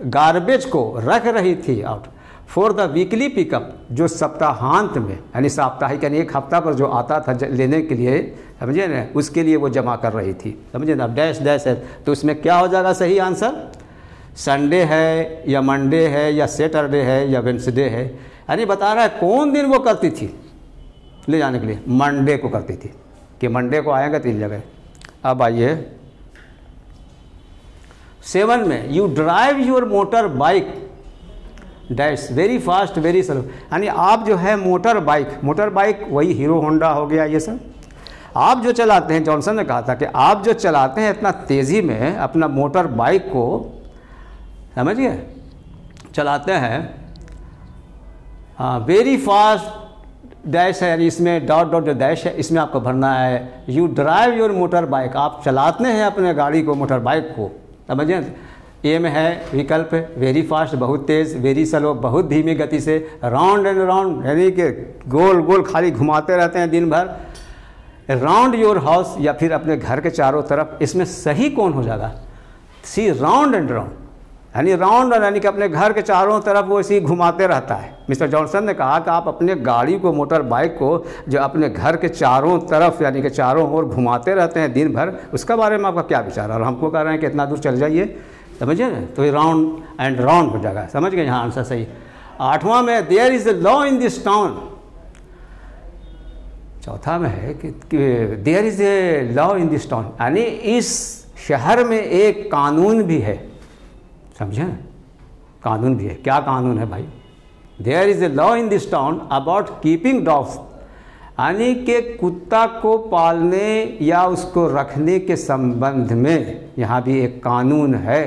गार्बेज को रख रही थी out for the weekly pickup, जो सप्ताहांत में यानी साप्ताहिक यानी एक हफ्ता पर जो आता था लेने के लिए, समझे ना, उसके लिए वो जमा कर रही थी, समझे ना। डैश डैश है तो उसमें क्या हो जाएगा सही आंसर? संडे है या मंडे है या सैटरडे है या वेडनेसडे है, यानी बता रहा है कौन दिन वो करती थी ले जाने के लिए। मंडे को करती थी कि मंडे को आएगा 3 जगह। अब आइए 7 में, you drive your motor bike dash very fast very slow, यानी आप जो है मोटर बाइक वही हीरो होंडा हो गया ये सब, आप जो चलाते हैं, जॉनसन ने कहा था कि आप जो चलाते हैं इतना तेज़ी में अपना मोटर बाइक को, समझिए, चलाते हैं, हाँ, वेरी फास्ट डैश है, यानी इसमें डॉट डॉट जो डैश है इसमें आपको भरना है। You drive your motor bike, आप चलाते हैं अपने गाड़ी को, मोटर बाइक को, समझिए। ए में है विकल्प वेरी फास्ट बहुत तेज़, वेरी स्लो बहुत धीमी गति से, राउंड एंड राउंड यानी कि गोल गोल खाली घुमाते रहते हैं दिन भर, राउंड योर हाउस या फिर अपने घर के चारों तरफ। इसमें सही कौन हो जाएगा? सी राउंड एंड राउंड, यानी राउंड यानी कि अपने घर के चारों तरफ वो इसी घुमाते रहता है। मिस्टर जॉनसन ने कहा कि आप अपने गाड़ी को, मोटर बाइक को जो अपने घर के चारों तरफ यानी कि चारों ओर घुमाते रहते हैं दिन भर, उसका बारे में आपका क्या विचार है? और हमको कह रहे हैं कि इतना दूर चल जाइए, समझिए ना, तो ये राउंड एंड राउंड हो जाएगा, समझ गए? यहाँ आंसर सही। 8वां में, there is a law in this town, चौथा में है कि there is a law in this town, यानी इस शहर में एक कानून भी है, समझे ना, कानून भी है। क्या कानून है भाई? There is a law in this town about keeping dogs, यानी कि कुत्ता को पालने या उसको रखने के संबंध में यहाँ भी एक कानून है,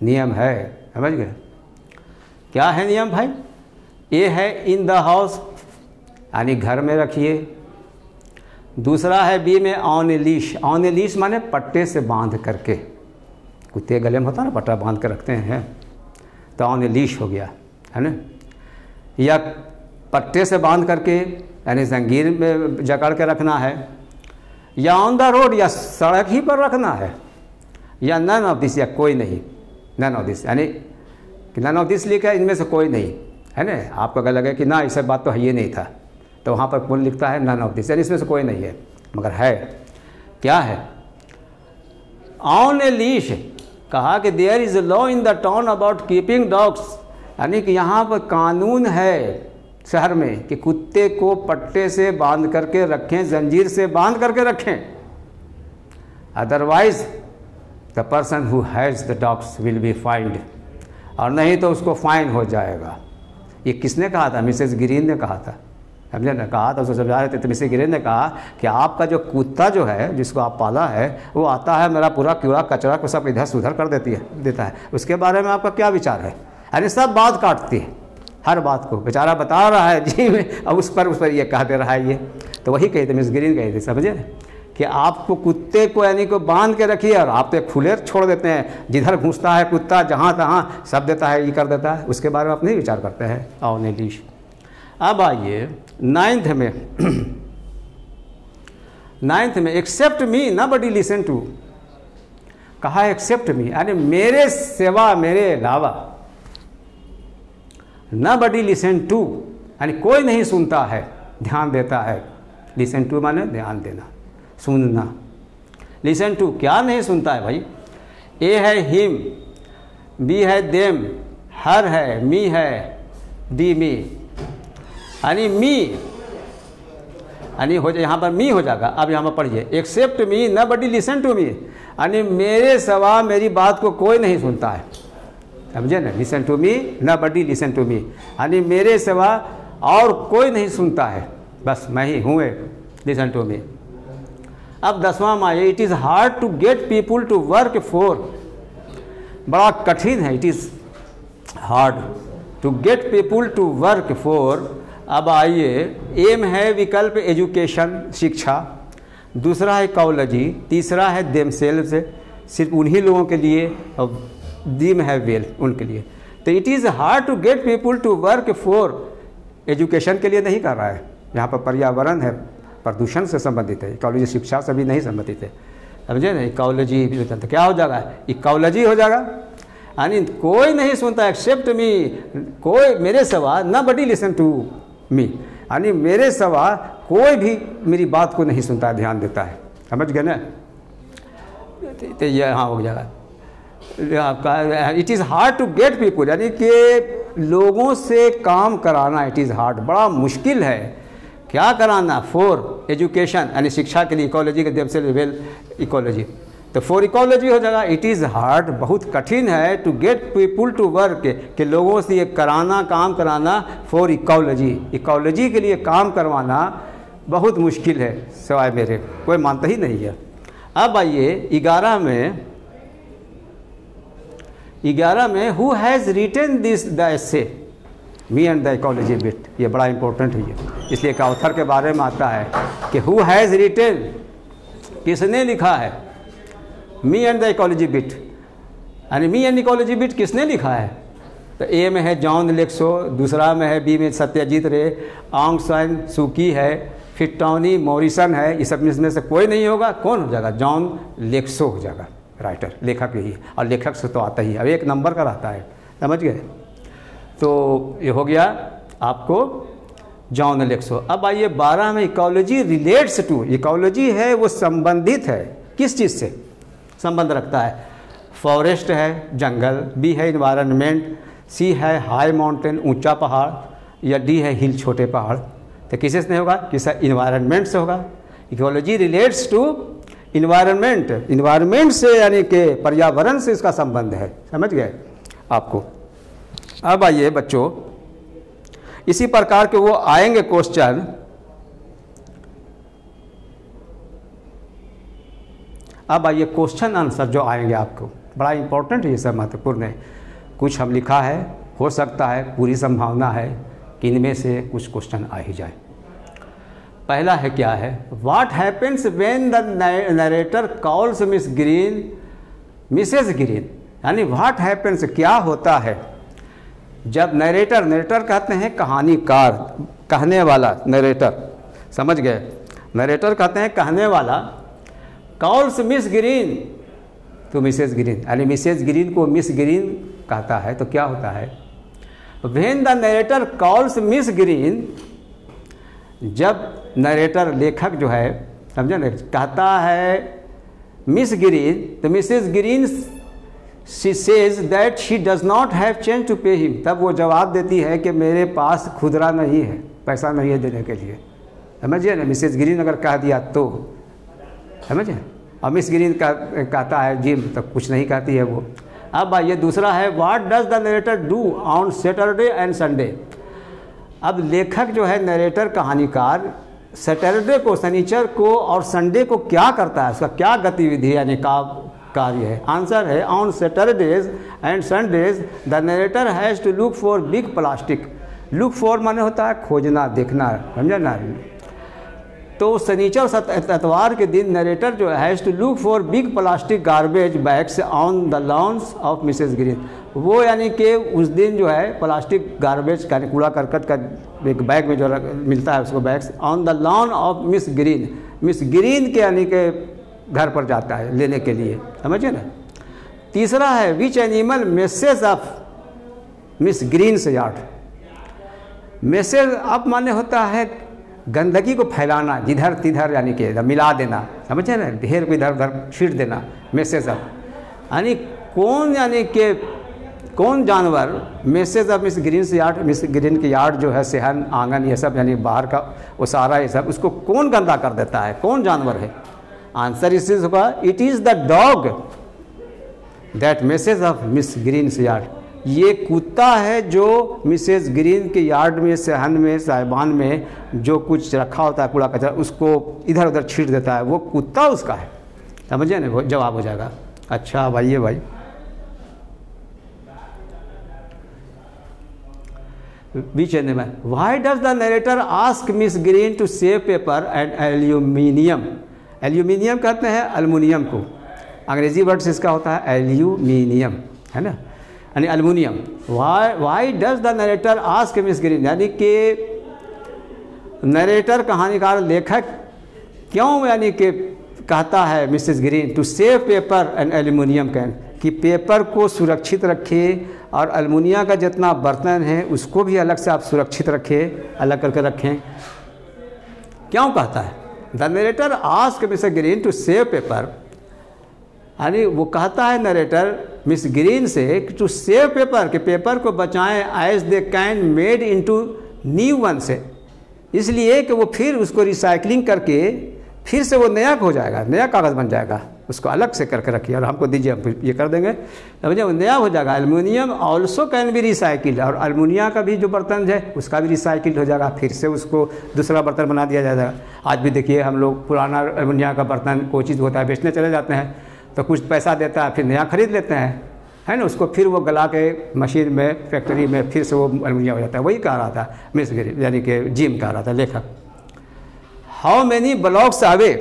नियम है, समझ गए? क्या है नियम भाई? ये है इन द हाउस, यानी घर में रखिए। दूसरा है बी में on A leash, on A leash माने पट्टे से बांध करके, कुत्ते गले में होता है ना पट्टा बांध कर रखते हैं, तो ऑन ए लीश हो गया, है ना। या पट्टे से बांध करके यानी जंजीर में जकड़ के रखना है, या ऑन द रोड या सड़क ही पर रखना है, या नन ऑफ दिस या कोई नहीं, नन ऑफ दिस यानी कि नन ऑफ दिस लिखा है इनमें से कोई नहीं, है ना। आपको अगर लगे कि ना इसे बात तो ये नहीं था, तो वहाँ पर कौन लिखता है? नन ऑफ दिस, यानी इसमें से कोई नहीं है, मगर है। क्या है? ऑन ए लीश, कहा कि there is a law in the town about keeping dogs, यानी कि यहाँ पर कानून है शहर में कि कुत्ते को पट्टे से बांध करके रखें, जंजीर से बांध करके रखें, otherwise the person who has the dogs will be find, और नहीं तो उसको फाइन हो जाएगा। ये किसने कहा था? मिसेस ग्रीन ने कहा था, समझे ना, कहा था, उसको समझा रहे थे, तो मिसेस ग्रीन ने कहा कि आपका जो कुत्ता जो है जिसको आप पाला है वो आता है मेरा पूरा कूड़ा कचरा को सब इधर से उधर कर देता है, उसके बारे में आपका क्या विचार है? यानी सब बात काटती है, हर बात को बेचारा बता रहा है जी में, अब उस पर ये कह दे रहा है ये, तो वही कही थी मिस ग्रीन कही थी, समझे कि आपको कुत्ते को यानी को बांध के रखिए और आप तो खुले छोड़ देते हैं, जिधर घुसता है कुत्ता जहाँ तहाँ सब देता है, ये कर देता है, उसके बारे में आप नहीं विचार करते हैं। On A leash. अब आइए 9th में, 9th में, accept me nobody listen to, कहा एक्सेप्ट मी यानी मेरे सिवा, मेरे अलावा, नबडी लिसन टू यानी कोई नहीं सुनता है, ध्यान देता है। लिसन टू माने ध्यान देना, सुनना। लिसन टू क्या नहीं सुनता है भाई? ए है हिम, बी है देम, हर है, मी है, डी मी, यानी मी यानी हो जाए यहाँ पर मी हो जाएगा। अब यहाँ पर पढ़िए, except me nobody listen to me, यानी मेरे सिवा मेरी बात को कोई नहीं सुनता है, समझे ना। Listen to me nobody listen to me यानी मेरे सिवा और कोई नहीं सुनता है, बस मैं ही हूँ एक, लिसन टू मी। अब 10वां में आइए, it is hard to get people to work for, बड़ा कठिन है, it is hard to get people to work for. अब आइए, एम है विकल्प एजुकेशन, शिक्षा, दूसरा है कॉलेजी, तीसरा है देमसेल्व्स, सिर्फ उन्हीं लोगों के लिए, और डी में है वेल, उनके लिए। तो it is hard to get people to work for, education के लिए नहीं कर रहा है, यहाँ पर पर्यावरण है, प्रदूषण से संबंधित है। इकोलॉजी शिक्षा से भी नहीं संबंधित है, समझे ना। इकोलॉजी तो क्या हो जाएगा, इकोलॉजी हो जाएगा। यानी कोई नहीं सुनता एक्सेप्ट मी, कोई मेरे सवा नबडी लिसन टू मी, यानी मेरे सवा कोई भी मेरी बात को नहीं सुनता, ध्यान देता है, समझ गए ना। तो ये हाँ हो जाएगा आपका। It is hard to get people, यानी कि लोगों से काम कराना इट इज़ हार्ड, बड़ा मुश्किल है। क्या कराना, फॉर एजुकेशन यानी शिक्षा के लिए, इकोलॉजी के देव से लेवल इकोलॉजी, तो फॉर इकोलॉजी हो जाएगा। इट इज़ हार्ड, बहुत कठिन है to get people to work, कि लोगों से ये कराना, काम कराना फॉर इकोलॉजी, इकोलॉजी के लिए काम करवाना बहुत मुश्किल है, सिवाय मेरे कोई मानता ही नहीं है। अब आइए 11 में who has written this the essay me and the ecology bit, ये बड़ा इंपॉर्टेंट है ये, इसलिए एक ऑथर के बारे में आता है कि हु हैज़ रिटन, किसने लिखा है, me and the ecology bit, यानी मी एंड इकोलॉजी बिट किसने लिखा है। तो ए में है जॉन लेक्सो, दूसरा में है बी में सत्यजीत रे, आंग सान सुकी है, फिर टॉनी मॉरिसन है, ये सब में से कोई नहीं होगा, कौन हो जाएगा, जॉन लेक्सो हो जाएगा, राइटर, लेखक यही है, और लेखक से तो आता ही है, अब एक नंबर का रहता है, समझ गए। तो ये हो गया आपको जॉन लेक्सो। अब आइए 12 में इकोलॉजी रिलेट्स टू, इकोलॉजी है वो संबंधित है, किस चीज़ से संबंध रखता है, फॉरेस्ट है जंगल, बी है इन्वायरमेंट, सी है हाई माउंटेन ऊंचा पहाड़, या डी है हिल छोटे पहाड़। तो किसी से नहीं होगा, किसी इन्वायरमेंट से होगा। Ecology relates to environment, environment से यानी कि पर्यावरण से इसका संबंध है, समझ गए आपको। अब आइए बच्चों, इसी प्रकार के वो आएंगे क्वेश्चन। अब आइए क्वेश्चन आंसर जो आएंगे आपको, बड़ा इंपॉर्टेंट है, ये सब महत्वपूर्ण है। कुछ हम लिखा है, हो सकता है पूरी संभावना है कि इनमें से कुछ क्वेश्चन आ ही जाए। पहला है क्या है, what happens when the narrator calls Miss green Mrs Green, यानी व्हाट हैपेंस क्या होता है जब नरेटर कहते हैं कहानीकार, कहने वाला, नरेटर, समझ गए, नरेटर कहते हैं कहने वाला, कॉल्स मिस ग्रीन तो मिसेस ग्रीन, यानी मिसेस ग्रीन को मिस ग्रीन कहता है, तो क्या होता है, when the narrator calls Miss Green, जब नरेटर लेखक जो है, समझे ना, कहता है मिस ग्रीन, तो Mrs Green she says that she does not have change to pay him, तब वो जवाब देती है कि मेरे पास खुदरा नहीं है, पैसा नहीं है देने के लिए, समझिए ना। मिसेस ग्रीन अगर कह दिया तो, समझे, और मिस ग्रीन का कहता है जिम, तो कुछ नहीं कहती है वो। अब आइए दूसरा है, what does the narrator do on Saturday and Sunday. अब लेखक जो है नरेटर, कहानीकार, सैटरडे को, शनिचर को और संडे को क्या करता है, उसका क्या गतिविधि यानी का कार्य है। आंसर है, on Saturdays and Sundays the narrator has to look for big plastic. Look for माने होता है खोजना, देखना, समझे ना। तो शनिचर इतवार के दिन नरेटर जो has to look for big plastic garbage bags on the lawns of Mrs Green, वो यानी कि उस दिन जो है प्लास्टिक गार्बेज का, कूड़ा करकट का एक बैग में जो मिलता है उसको, bags on the lawn of miss green, miss Green के यानी के घर पर जाता है लेने के लिए, समझिए ना। तीसरा है, which animal message of miss Green से यार्ड। मैसेज ऑफ माने होता है गंदगी को फैलाना, जिधर तिधर यानी कि मिला देना, समझे ना, ढेर को इधर उधर छीट देना, मैसेज ऑफ, यानी कौन, यानी कि कौन जानवर मैसेज ऑफ मिस ग्रीन से यार्ड, मिस ग्रीन की यार्ड जो है, सेहन, आंगन, ये सब यानी बाहर का वो सारा ये सब, उसको कौन गंदा कर देता है, कौन जानवर है। आंसर इस चीज़ होगा, it is the dog that message of miss Green से यार्ड। ये कुत्ता है जो मिसेस ग्रीन के यार्ड में, सहन में, साहिबान में जो कुछ रखा होता है कूड़ा कचरा, उसको इधर उधर छीट देता है, वो कुत्ता उसका है, समझिए ना, वो जवाब हो जाएगा। अच्छा भाई, भाई which animal, why does the narrator ask Miss Green to save paper and aluminium. Aluminium कहते हैं अल्मुनियम को, अंग्रेजी वर्ड इसका होता है एल्यूमिनियम, है ना, यानी aluminium. Why does the narrator ask Miss green, यानी कि नरेटर कहानीकार लेखक क्यों यानी कि कहता है Mrs Green to save paper and aluminium can, कि पेपर को सुरक्षित रखें और अल्मुनिया का जितना बर्तन है उसको भी अलग से आप सुरक्षित रखें, अलग करके रखें। क्यों कहता है? The narrator ask Mrs Green to save paper, यानी वो कहता है नरेटर मिस ग्रीन से कि टू सेव पेपर, कि पेपर को बचाएं as they can made into new one से, इसलिए कि वो फिर उसको रिसाइकलिंग करके फिर से वो नया हो जाएगा, नया कागज़ बन जाएगा, उसको अलग से करके रखिए और हमको दीजिए, हम ये कर देंगे, समझे, वो नया हो जाएगा। Aluminium also can be recycled, और अल्मुनिया का भी जो बर्तन है उसका भी रिसाइकिल्ड हो जाएगा, फिर से उसको दूसरा बर्तन बना दिया जाएगा। आज भी देखिए हम लोग पुराना अल्मुनिया का बर्तन कोई चीज़ होता है बेचने चले जाते हैं तो कुछ पैसा देता है, फिर नया खरीद लेते हैं, है ना, उसको फिर वो गला के मशीन में फैक्ट्री में फिर से वो अल्मुनिया हो जाता है। वही कह रहा था मिस ग्रीन, यानी कि जिम कह रहा था लेखक। How many blocks away,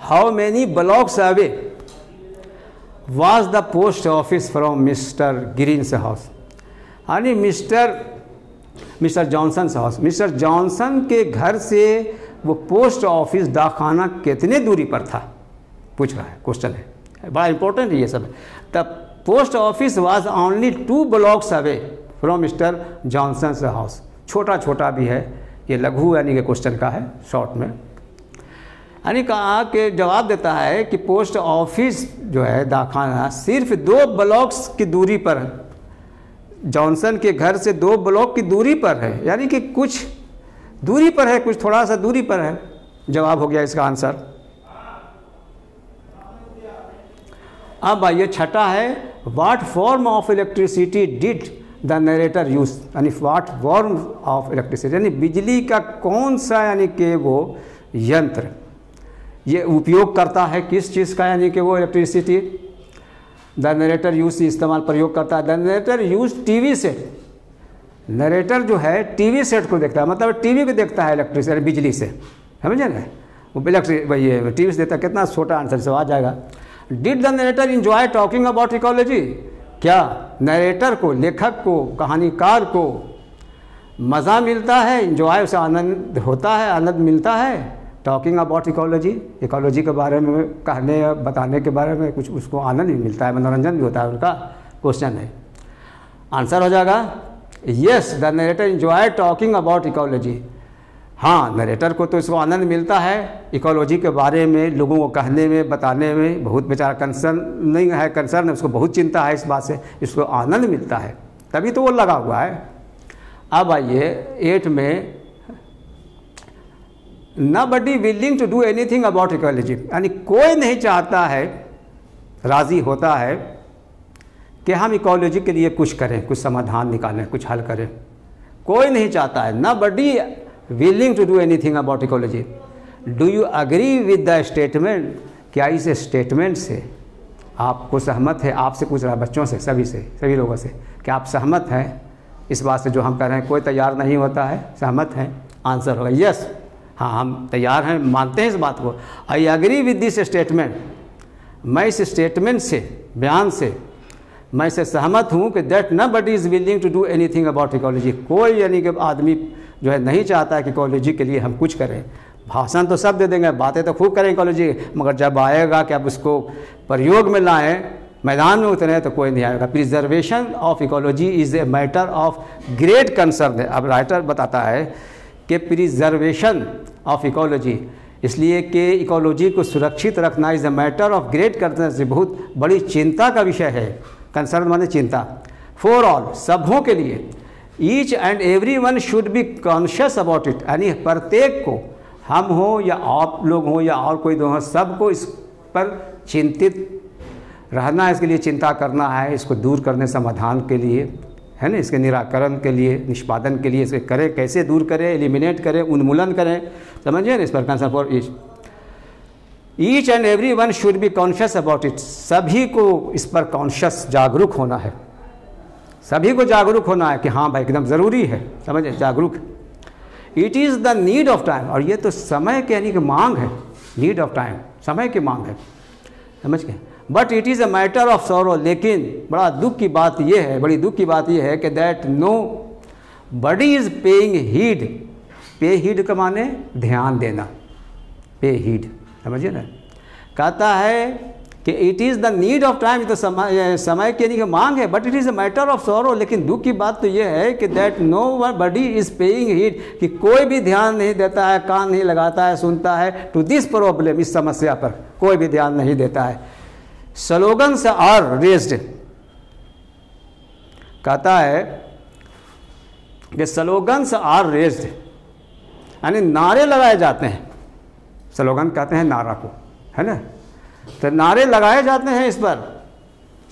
how many blocks away was the post office from mister Green's house, यानी mister Johnson house, mister Johnson के घर से वो पोस्ट ऑफिस डाकखाना कितने दूरी पर था, पूछ रहा है, क्वेश्चन है, बड़ा इंपॉर्टेंट है ये सब। The post office was only 2 blocks away from mister Johnson house, छोटा छोटा भी है, ये लघु यानी कि क्वेश्चन का है, शॉर्ट में, यानी कहा कि जवाब देता है कि पोस्ट ऑफिस जो है डाकखाना सिर्फ 2 ब्लॉक्स की दूरी पर है, जॉनसन के घर से 2 ब्लॉक की दूरी पर है, यानी कि कुछ दूरी पर है, कुछ थोड़ा सा दूरी पर है। जवाब हो गया इसका आंसर। अब आइए छठा है, what form of electricity did the narrator use, यानी व्हाट फॉर्म ऑफ इलेक्ट्रिसिटी, यानी बिजली का कौन सा यानी कि वो यंत्र ये उपयोग करता है, किस चीज़ का, यानी कि वो इलेक्ट्रिसिटी द नरेटर यूज इस्तेमाल प्रयोग करता है। The narrator use TV set, narrator जो है टीवी सेट को देखता है, मतलब टीवी को देखता है इलेक्ट्रिसिटी, बिजली से, समझे ना, वो इलेक्ट्रिक टीवी से देखता है। कितना छोटा आंसर से आ जाएगा। Did the narrator enjoy talking about ecology, क्या नरेटर को, लेखक को, कहानीकार को मज़ा मिलता है, इंजॉय, उसे आनंद होता है, आनंद मिलता है टॉकिंग अबाउट इकोलॉजी, इकोलॉजी के बारे में कहने या बताने के बारे में कुछ उसको आनंद भी मिलता है, मनोरंजन भी होता है, उनका क्वेश्चन है। आंसर हो जाएगा yes, the narrator enjoy talking about ecology. हाँ, नरेटर को तो इसको आनंद मिलता है, इकोलॉजी के बारे में लोगों को कहने में, बताने में बहुत बेचारा कंसर्न नहीं है, कंसर्न है, उसको बहुत चिंता है इस बात से, इसको आनंद मिलता है, तभी तो वो लगा हुआ है। अब आइए 8 में, nobody willing to do anything about ecology, यानी कोई नहीं चाहता है, राज़ी होता है कि हम इकोलॉजी के लिए कुछ करें, कुछ समाधान निकालें, कुछ हल करें, कोई नहीं चाहता है। Nobody willing to do anything about ecology. Do you agree with the statement, क्या इस स्टेटमेंट से आपको सहमत है? आपसे पूछ रहा है, बच्चों से, सभी से, सभी लोगों से, क्या आप सहमत हैं इस बात से जो हम कह रहे हैं? कोई तैयार नहीं होता है, सहमत हैं। आंसर होगा यस, हाँ हम तैयार हैं, मानते हैं इस बात को। I agree with this statement, मैं इस स्टेटमेंट से, बयान से मैं इसे सहमत हूँ कि that nobody is willing to do anything about ecology, कोई यानी कि आदमी जो है नहीं चाहता है कि इकोलॉजी के लिए हम कुछ करें। भाषण तो सब दे देंगे, बातें तो खूब करें इकोलॉजी, मगर जब आएगा कि अब उसको प्रयोग में लाएं, मैदान में उतरे, तो कोई नहीं आएगा। Preservation of ecology is a matter of great concern है। अब राइटर बताता है कि प्रिजर्वेशन ऑफ इकोलॉजी, इसलिए कि इकोलॉजी को सुरक्षित रखना is a matter of great concern, बहुत बड़ी चिंता का विषय है। कंसर्न माने चिंता। फॉर ऑल, सबों के लिए। Each and every one should be conscious about it, यानी प्रत्येक को, हम हो या आप लोग हों या और कोई दो हों, सबको इस पर चिंतित रहना है, इसके लिए चिंता करना है, इसको दूर करने, समाधान के लिए, है ना, इसके निराकरण के लिए, निष्पादन के लिए, इसे करें, कैसे दूर करें, एलिमिनेट करें, उन्मूलन करें, समझिए ना, इस पर concern for each and every one should be conscious about it, सभी को इस पर कॉन्शियस, जागरूक होना है, सभी को जागरूक होना है कि हाँ भाई एकदम ज़रूरी है, समझे, जागरूक। It is the need of time, और ये तो समय के यानी कि मांग है, नीड ऑफ टाइम समय की मांग है, समझ गए। But it is a matter of sorrow, लेकिन बड़ा दुख की बात यह है, बड़ी दुख की बात यह है कि that nobody is paying heed, heed हीड का माने ध्यान देना, पे हीड, समझिए ना। कहता है कि it is the need of time, तो समय के लिए मांग है, but it is a matter of sorrow, लेकिन दुख की बात तो ये है कि that nobody is paying heed, कि कोई भी ध्यान नहीं देता है, कान नहीं लगाता है, सुनता है, टू दिस प्रॉब्लम, इस समस्या पर कोई भी ध्यान नहीं देता है। स्लोगन्स आर रेज्ड, कहता है कि स्लोगन्स आर रेज्ड, यानी नारे लगाए जाते हैं, स्लोगन कहते हैं नारा को, है ना, तो नारे लगाए जाते हैं इस पर।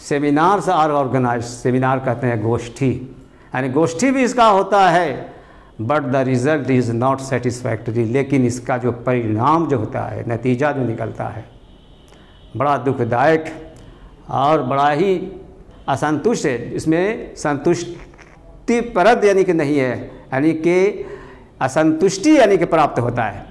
सेमिनार्स आर ऑर्गेनाइज, सेमिनार कहते हैं गोष्ठी, यानी गोष्ठी भी इसका होता है, but the result is not satisfactory, लेकिन इसका जो परिणाम जो होता है, नतीजा जो निकलता है, बड़ा दुखदायक और बड़ा ही असंतुष्ट है। इसमें संतुष्टि परद यानी कि नहीं है, यानी कि असंतुष्टि यानी कि प्राप्त होता है,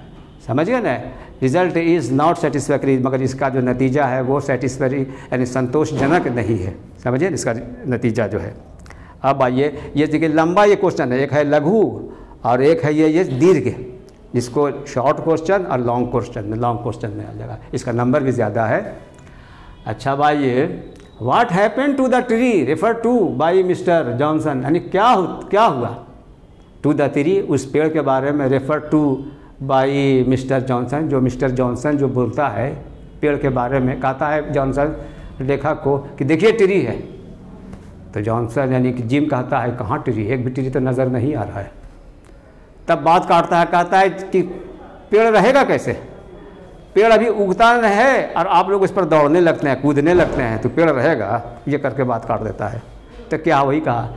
समझिए ना। रिजल्ट इज़ नॉट सेटिस्फैक्टरी, मगर इसका जो नतीजा है वो सेटिस्फैक्टरी यानी संतोषजनक नहीं है, समझिए इसका नतीजा जो है। अब आइए, ये देखिए लंबा ये क्वेश्चन है, एक है लघु और एक है ये दीर्घ, जिसको शॉर्ट क्वेश्चन और लॉन्ग क्वेश्चन में आ जाएगा, इसका नंबर भी ज़्यादा है। अच्छा भाई, ये what happened to the tree refer to by Mr Johnson, यानी क्या हुआ टू द ट्री, उस पेड़ के बारे में refer to by Mr Johnson, जो मिस्टर जॉनसन जो बोलता है पेड़ के बारे में, कहता है जॉनसन लेखक को कि देखिए ट्री है, तो जॉनसन यानी कि जिम कहता है कहाँ ट्री, एक भी ट्री तो नज़र नहीं आ रहा है। तब बात काटता है, कहता है कि पेड़ रहेगा कैसे, पेड़ अभी उगता है और आप लोग उस पर दौड़ने लगते हैं, कूदने लगते हैं, तो पेड़ रहेगा, ये करके बात काट देता है। तो क्या वही कहा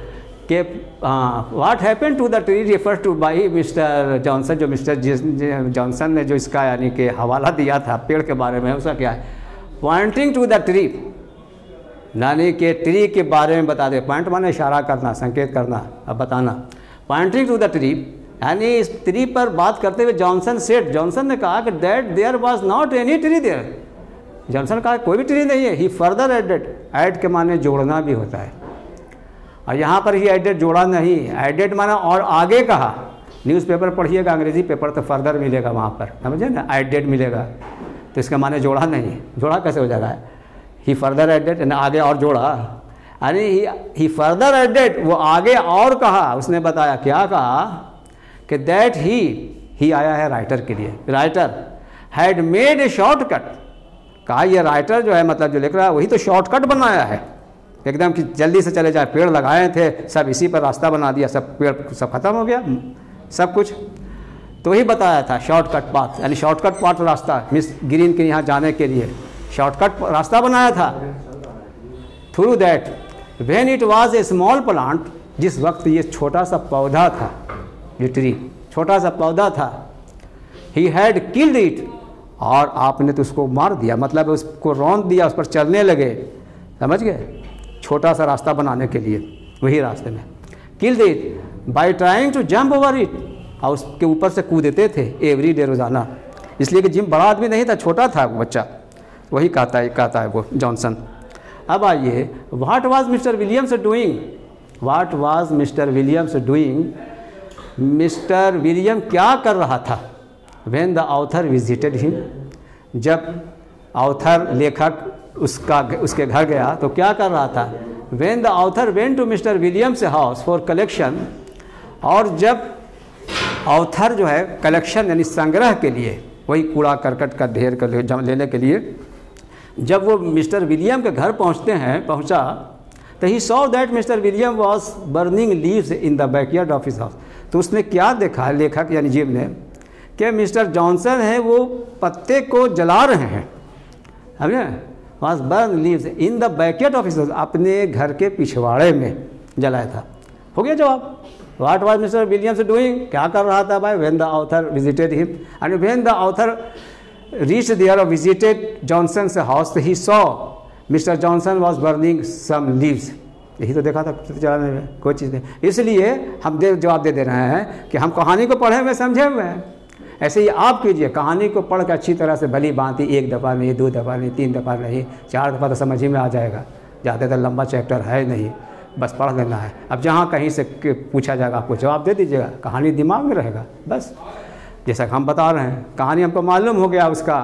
कि what happened to the tree refer to by Mr Johnson, जो मिस्टर जॉनसन ने जो इसका यानी कि हवाला दिया था पेड़ के बारे में, उसका क्या है, पॉइंटिंग टू द ट्री, यानी कि ट्री के बारे में बता दे, पॉइंट माने इशारा करना, संकेत करना, अब बताना, पॉइंटिंग टू द ट्री, यानी इस ट्री पर बात करते हुए जॉनसन ने कहा कि that there was not any tree there, Johnson कहा कोई भी ट्री नहीं है। ही फर्दर एडेड, ऐड के माने जोड़ना भी होता है, और यहाँ पर ही एडेड जोड़ा नहीं, एडेड माना और आगे कहा। न्यूज़पेपर पढ़िएगा अंग्रेजी पेपर तो फर्दर मिलेगा वहाँ पर, समझे ना, एडेड मिलेगा, तो इसका माने जोड़ा नहीं, जोड़ा कैसे हो जाएगा, ही फर्दर एडेड ना, आगे और जोड़ा, यानी ही फर्दर एडेड, वो आगे और कहा, उसने बताया, क्या कहा कि दैट ही आया है राइटर के लिए, writer had made a shortcut, कहा ये राइटर जो है मतलब जो लिख रहा है वही तो शॉर्टकट बनाया है, एकदम कि जल्दी से चले जाए, पेड़ लगाए थे सब, इसी पर रास्ता बना दिया, सब पेड़ सब खत्म हो गया सब कुछ, तो ही बताया था शॉर्टकट पाथ, यानी शॉर्टकट पाथ रास्ता मिस ग्रीन के यहाँ जाने के लिए शॉर्टकट रास्ता बनाया था। Through that when it was a small plant, जिस वक्त ये छोटा सा पौधा था, ये ट्री छोटा सा पौधा था, ही हैड किल्ड इट, और आपने तो उसको मार दिया, मतलब उसको रौंद दिया, उस पर चलने लगे, समझ गए, छोटा सा रास्ता बनाने के लिए, वही रास्ते में killed it by trying to jump over it, और उसके ऊपर से कूदते थे एवरी डे, रोजाना, इसलिए कि जिम बड़ा आदमी नहीं था, छोटा था वो बच्चा, वही कहता है वो जॉनसन। अब आइए, what was mister Williams doing, what was mister Williams doing, Mr William क्या कर रहा था, when the author visited him, जब ऑथर लेखक उसके घर गया तो क्या कर रहा था, when the author went to mister Williams house for collection, और जब ऑथर जो है कलेक्शन यानी संग्रह के लिए, वही कूड़ा करकट का ढेर कर लेने के लिए, जब वो मिस्टर विलियम के घर पहुंचा, तो ही saw that mister William was burning leaves in the backyard of his house, तो उसने क्या देखा लेखक यानी जिम ने, कि मिस्टर जॉनसन है वो पत्ते को जला रहे हैं, समझे, was burn leaves in the backyard of his house, अपने घर के पिछवाड़े में जलाया था। हो गया जवाब, what was mister Williams doing, क्या कर रहा था भाई, when the author visited him, and when the author reached there और visited Johnson's house, he saw mister Johnson was burning some leaves यही तो देखा था चलाने में, कोई चीज़ नहीं। इसलिए हम जवाब दे रहे हैं कि हम कहानी को पढ़े हुए समझे हुए हैं। ऐसे ही आप कीजिए, कहानी को पढ़ कर अच्छी तरह से भली भांति, 1 दफ़ा नहीं, 2 दफ़ा नहीं, 3 दफ़ा नहीं, 4 दफ़ा तो समझ ही में आ जाएगा। ज़्यादातर लंबा चैप्टर है नहीं, बस पढ़ लेना है। अब जहाँ कहीं से पूछा जाएगा आपको जवाब दे दीजिएगा, कहानी दिमाग में रहेगा बस। जैसा हम बता रहे हैं, कहानी हमको मालूम हो गया, उसका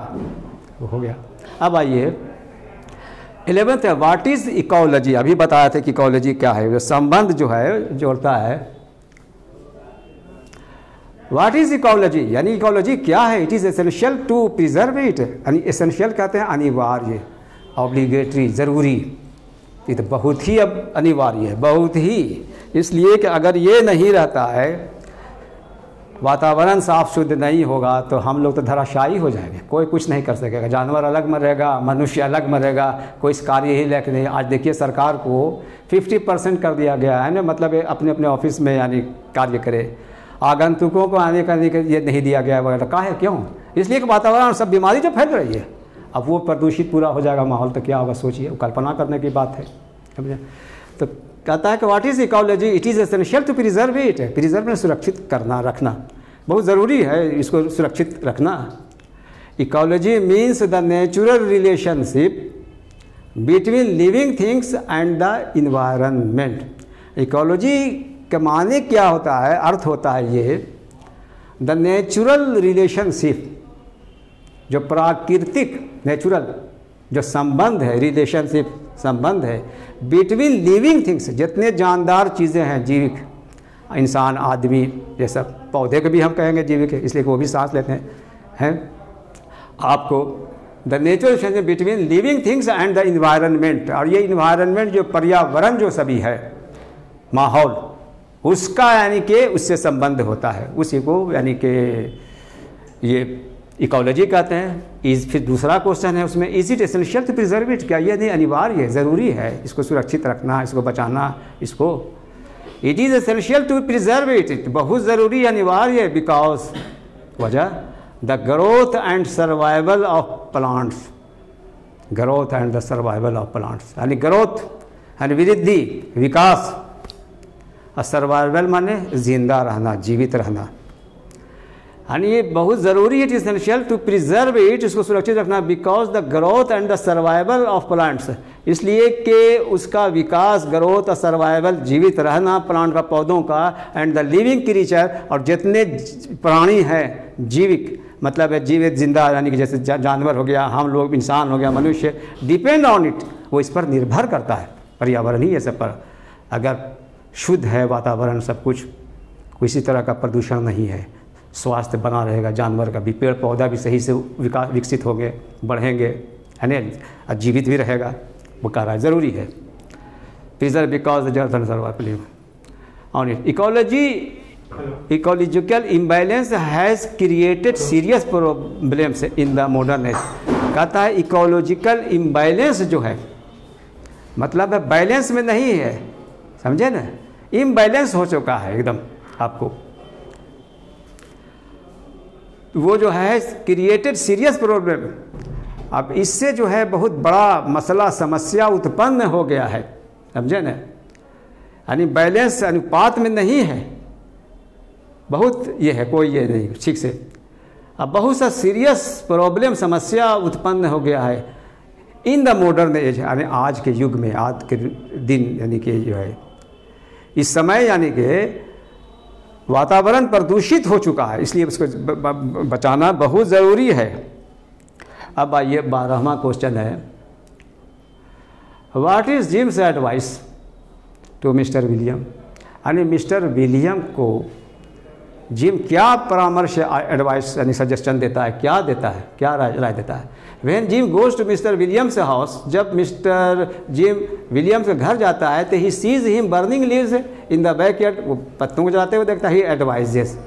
वो हो गया। अब आइए 11th है, व्हाट इज़ इकोलॉजी। अभी बताया था कि इकोलॉजी क्या है, वो संबंध जो है जोड़ता है। व्हाट इज़ इकोलॉजी, यानी इकोलॉजी क्या है। It is essential to preserve it, यानी एसेंशियल कहते हैं अनिवार्य, ऑब्लिगेटरी, ज़रूरी। ये तो बहुत ही अब अनिवार्य है, बहुत ही, इसलिए कि अगर ये नहीं रहता है, वातावरण साफ शुद्ध नहीं होगा तो हम लोग तो धराशायी हो जाएंगे, कोई कुछ नहीं कर सकेगा। जानवर अलग मरेगा, मनुष्य अलग मरेगा, कोई इस कार्य ही लेकर नहीं। आज देखिए सरकार को 50% कर दिया गया है ना, मतलब अपने अपने ऑफिस में यानी कार्य करे, आगंतुकों को आने करने के ये नहीं दिया गया वगैरह। कहा है क्यों? इसलिए कि वातावरण सब बीमारी जो फैल रही है, अब वो प्रदूषित पूरा हो जाएगा माहौल तो क्या होगा सोचिए, कल्पना करने की बात है, समझे। तो कहता है कि what is ecology, it is essential to preserve it, preserve में सुरक्षित करना, रखना बहुत ज़रूरी है, इसको सुरक्षित रखना। Ecology means the natural relationship between living things and the environment. Ecology का माने क्या होता है, अर्थ होता है ये, द नेचुरल रिलेशनशिप, जो प्राकृतिक नेचुरल जो संबंध है, रिलेशनशिप संबंध है, बिटवीन लिविंग थिंग्स, जितने जानदार चीज़ें हैं, जीविक, इंसान, आदमी, ये सब, पौधे को भी हम कहेंगे जीविक है, इसलिए वो भी सांस लेते हैं। आपको the natural relationship between living things and the environment, और ये इन्वायरमेंट जो पर्यावरण जो सभी है, माहौल, उसका यानी कि उससे संबंध होता है, उसी को यानी कि ये इकोलॉजी कहते हैं। इज फिर दूसरा क्वेश्चन है उसमें, is it essential to preserve it, क्या ये नहीं अनिवार्य है, ज़रूरी है इसको सुरक्षित रखना, इसको बचाना, इसको। It is essential to preserve it, बहुत ज़रूरी अनिवार्य है, बिकॉज वजह the growth and survival of plants, growth and the survival of plants, यानी ग्रोथ यानी वृद्धि, विकास, और सर्वाइवल माने जिंदा रहना, जीवित रहना, यानी ये बहुत ज़रूरी है। It is essential to preserve it, इसको सुरक्षित रखना, because the growth and the survival of plants, इसलिए कि उसका विकास, ग्रोथ और सर्वाइवल, जीवित रहना प्लांट का, पौधों का, एंड द लिविंग क्रीचर, और जितने प्राणी हैं जीविक, मतलब है जीवित, जिंदा, यानी कि जैसे जानवर हो गया, हम लोग, इंसान हो गया, मनुष्य, डिपेंड ऑन इट, वो इस पर निर्भर करता है, पर्यावरण ही ये सब पर। अगर शुद्ध है वातावरण, सब कुछ, किसी तरह का प्रदूषण नहीं है, स्वास्थ्य बना रहेगा जानवर का भी, पेड़ पौधा भी सही से विकसित होंगे, बढ़ेंगे, है ना, जीवित भी रहेगा, वो कह रहा है ज़रूरी है। Preserve because survival on it. Ecological imbalance has created serious problems in the modern age. कहता है इकोलॉजिकल इम्बैलेंस जो है, मतलब है बैलेंस में नहीं है, समझे ना, इम्बैलेंस हो चुका है एकदम आपको, वो जो है क्रिएटेड सीरियस प्रॉब्लम। अब इससे जो है बहुत बड़ा मसला, समस्या उत्पन्न हो गया है, समझे ना, यानी बैलेंस अनुपात में नहीं है, बहुत ये है, कोई ये नहीं ठीक से। अब बहुत सा सीरियस प्रॉब्लम, समस्या उत्पन्न हो गया है इन द मॉडर्न एज, यानी आज के युग में, आज के दिन, यानी कि जो है इस समय, यानी कि वातावरण प्रदूषित हो चुका है, इसलिए उसको बचाना बहुत ज़रूरी है। अब आइए 12वां क्वेश्चन है, what is Jim's advice to Mr William, यानी मिस्टर विलियम को जिम क्या परामर्श, एडवाइस यानी सजेशन देता है, क्या देता है, क्या राय देता है। When Jim goes to mister Williams house, जब मिस्टर जिम विलियम्स के घर जाता है, तो he sees him burning leaves in the backyard, वो पत्तों को जलाते हुए देखता है, ही एडवाइजेस,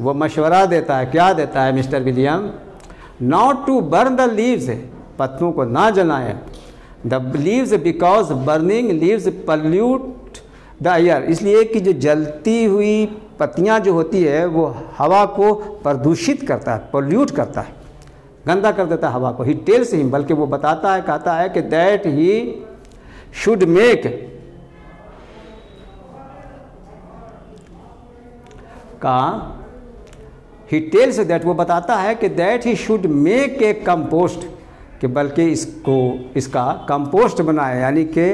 वो मशवरा देता है, क्या देता है mister William, not to burn the leaves, पत्तों को ना जलाएं, the leaves because burning leaves pollute the air, इसलिए कि जो जलती हुई पत्तियां जो होती है वो हवा को प्रदूषित करता है, पोल्यूट करता है, गंदा कर देता है हवा को। ही टेल्स हिम, बल्कि वो बताता है, कहता है कि दैट ही शुड मेक का ही टेल्स दैट, वो बताता है कि that he should make a compost, कि बल्कि इसका कंपोस्ट बनाए, यानी कि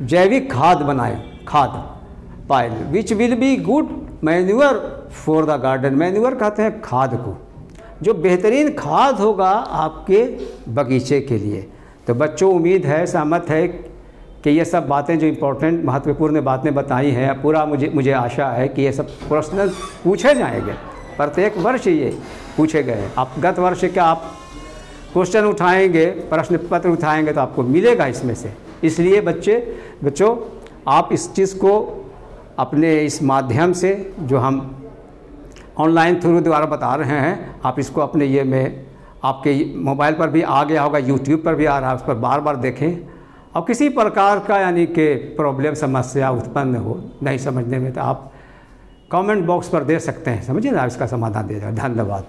जैविक खाद बनाए, खाद pile, which will be good manure for the garden. Manure कहते हैं खाद को, जो बेहतरीन खाद होगा आपके बगीचे के लिए। तो बच्चों, उम्मीद है, सहमत है कि ये सब बातें जो इम्पोर्टेंट महत्वपूर्ण बातें बताई हैं, पूरा मुझे आशा है कि ये सब प्रश्न पूछे जाएंगे, प्रत्येक वर्ष ये पूछे गए। आप गत वर्ष का आप क्वेश्चन उठाएंगे, प्रश्न पत्र उठाएंगे तो आपको मिलेगा इसमें से। इसलिए बच्चों आप इस चीज़ को अपने इस माध्यम से जो हम ऑनलाइन थ्रू द्वारा बता रहे हैं, आप इसको अपने ये में आपके मोबाइल पर भी आ गया होगा, यूट्यूब पर भी आ रहा है, उस पर बार बार देखें। और किसी प्रकार का यानी कि प्रॉब्लम समस्या उत्पन्न हो नहीं समझने में, तो आप कमेंट बॉक्स पर दे सकते हैं, समझिए ना, इसका समाधान दे जाए। धन्यवाद।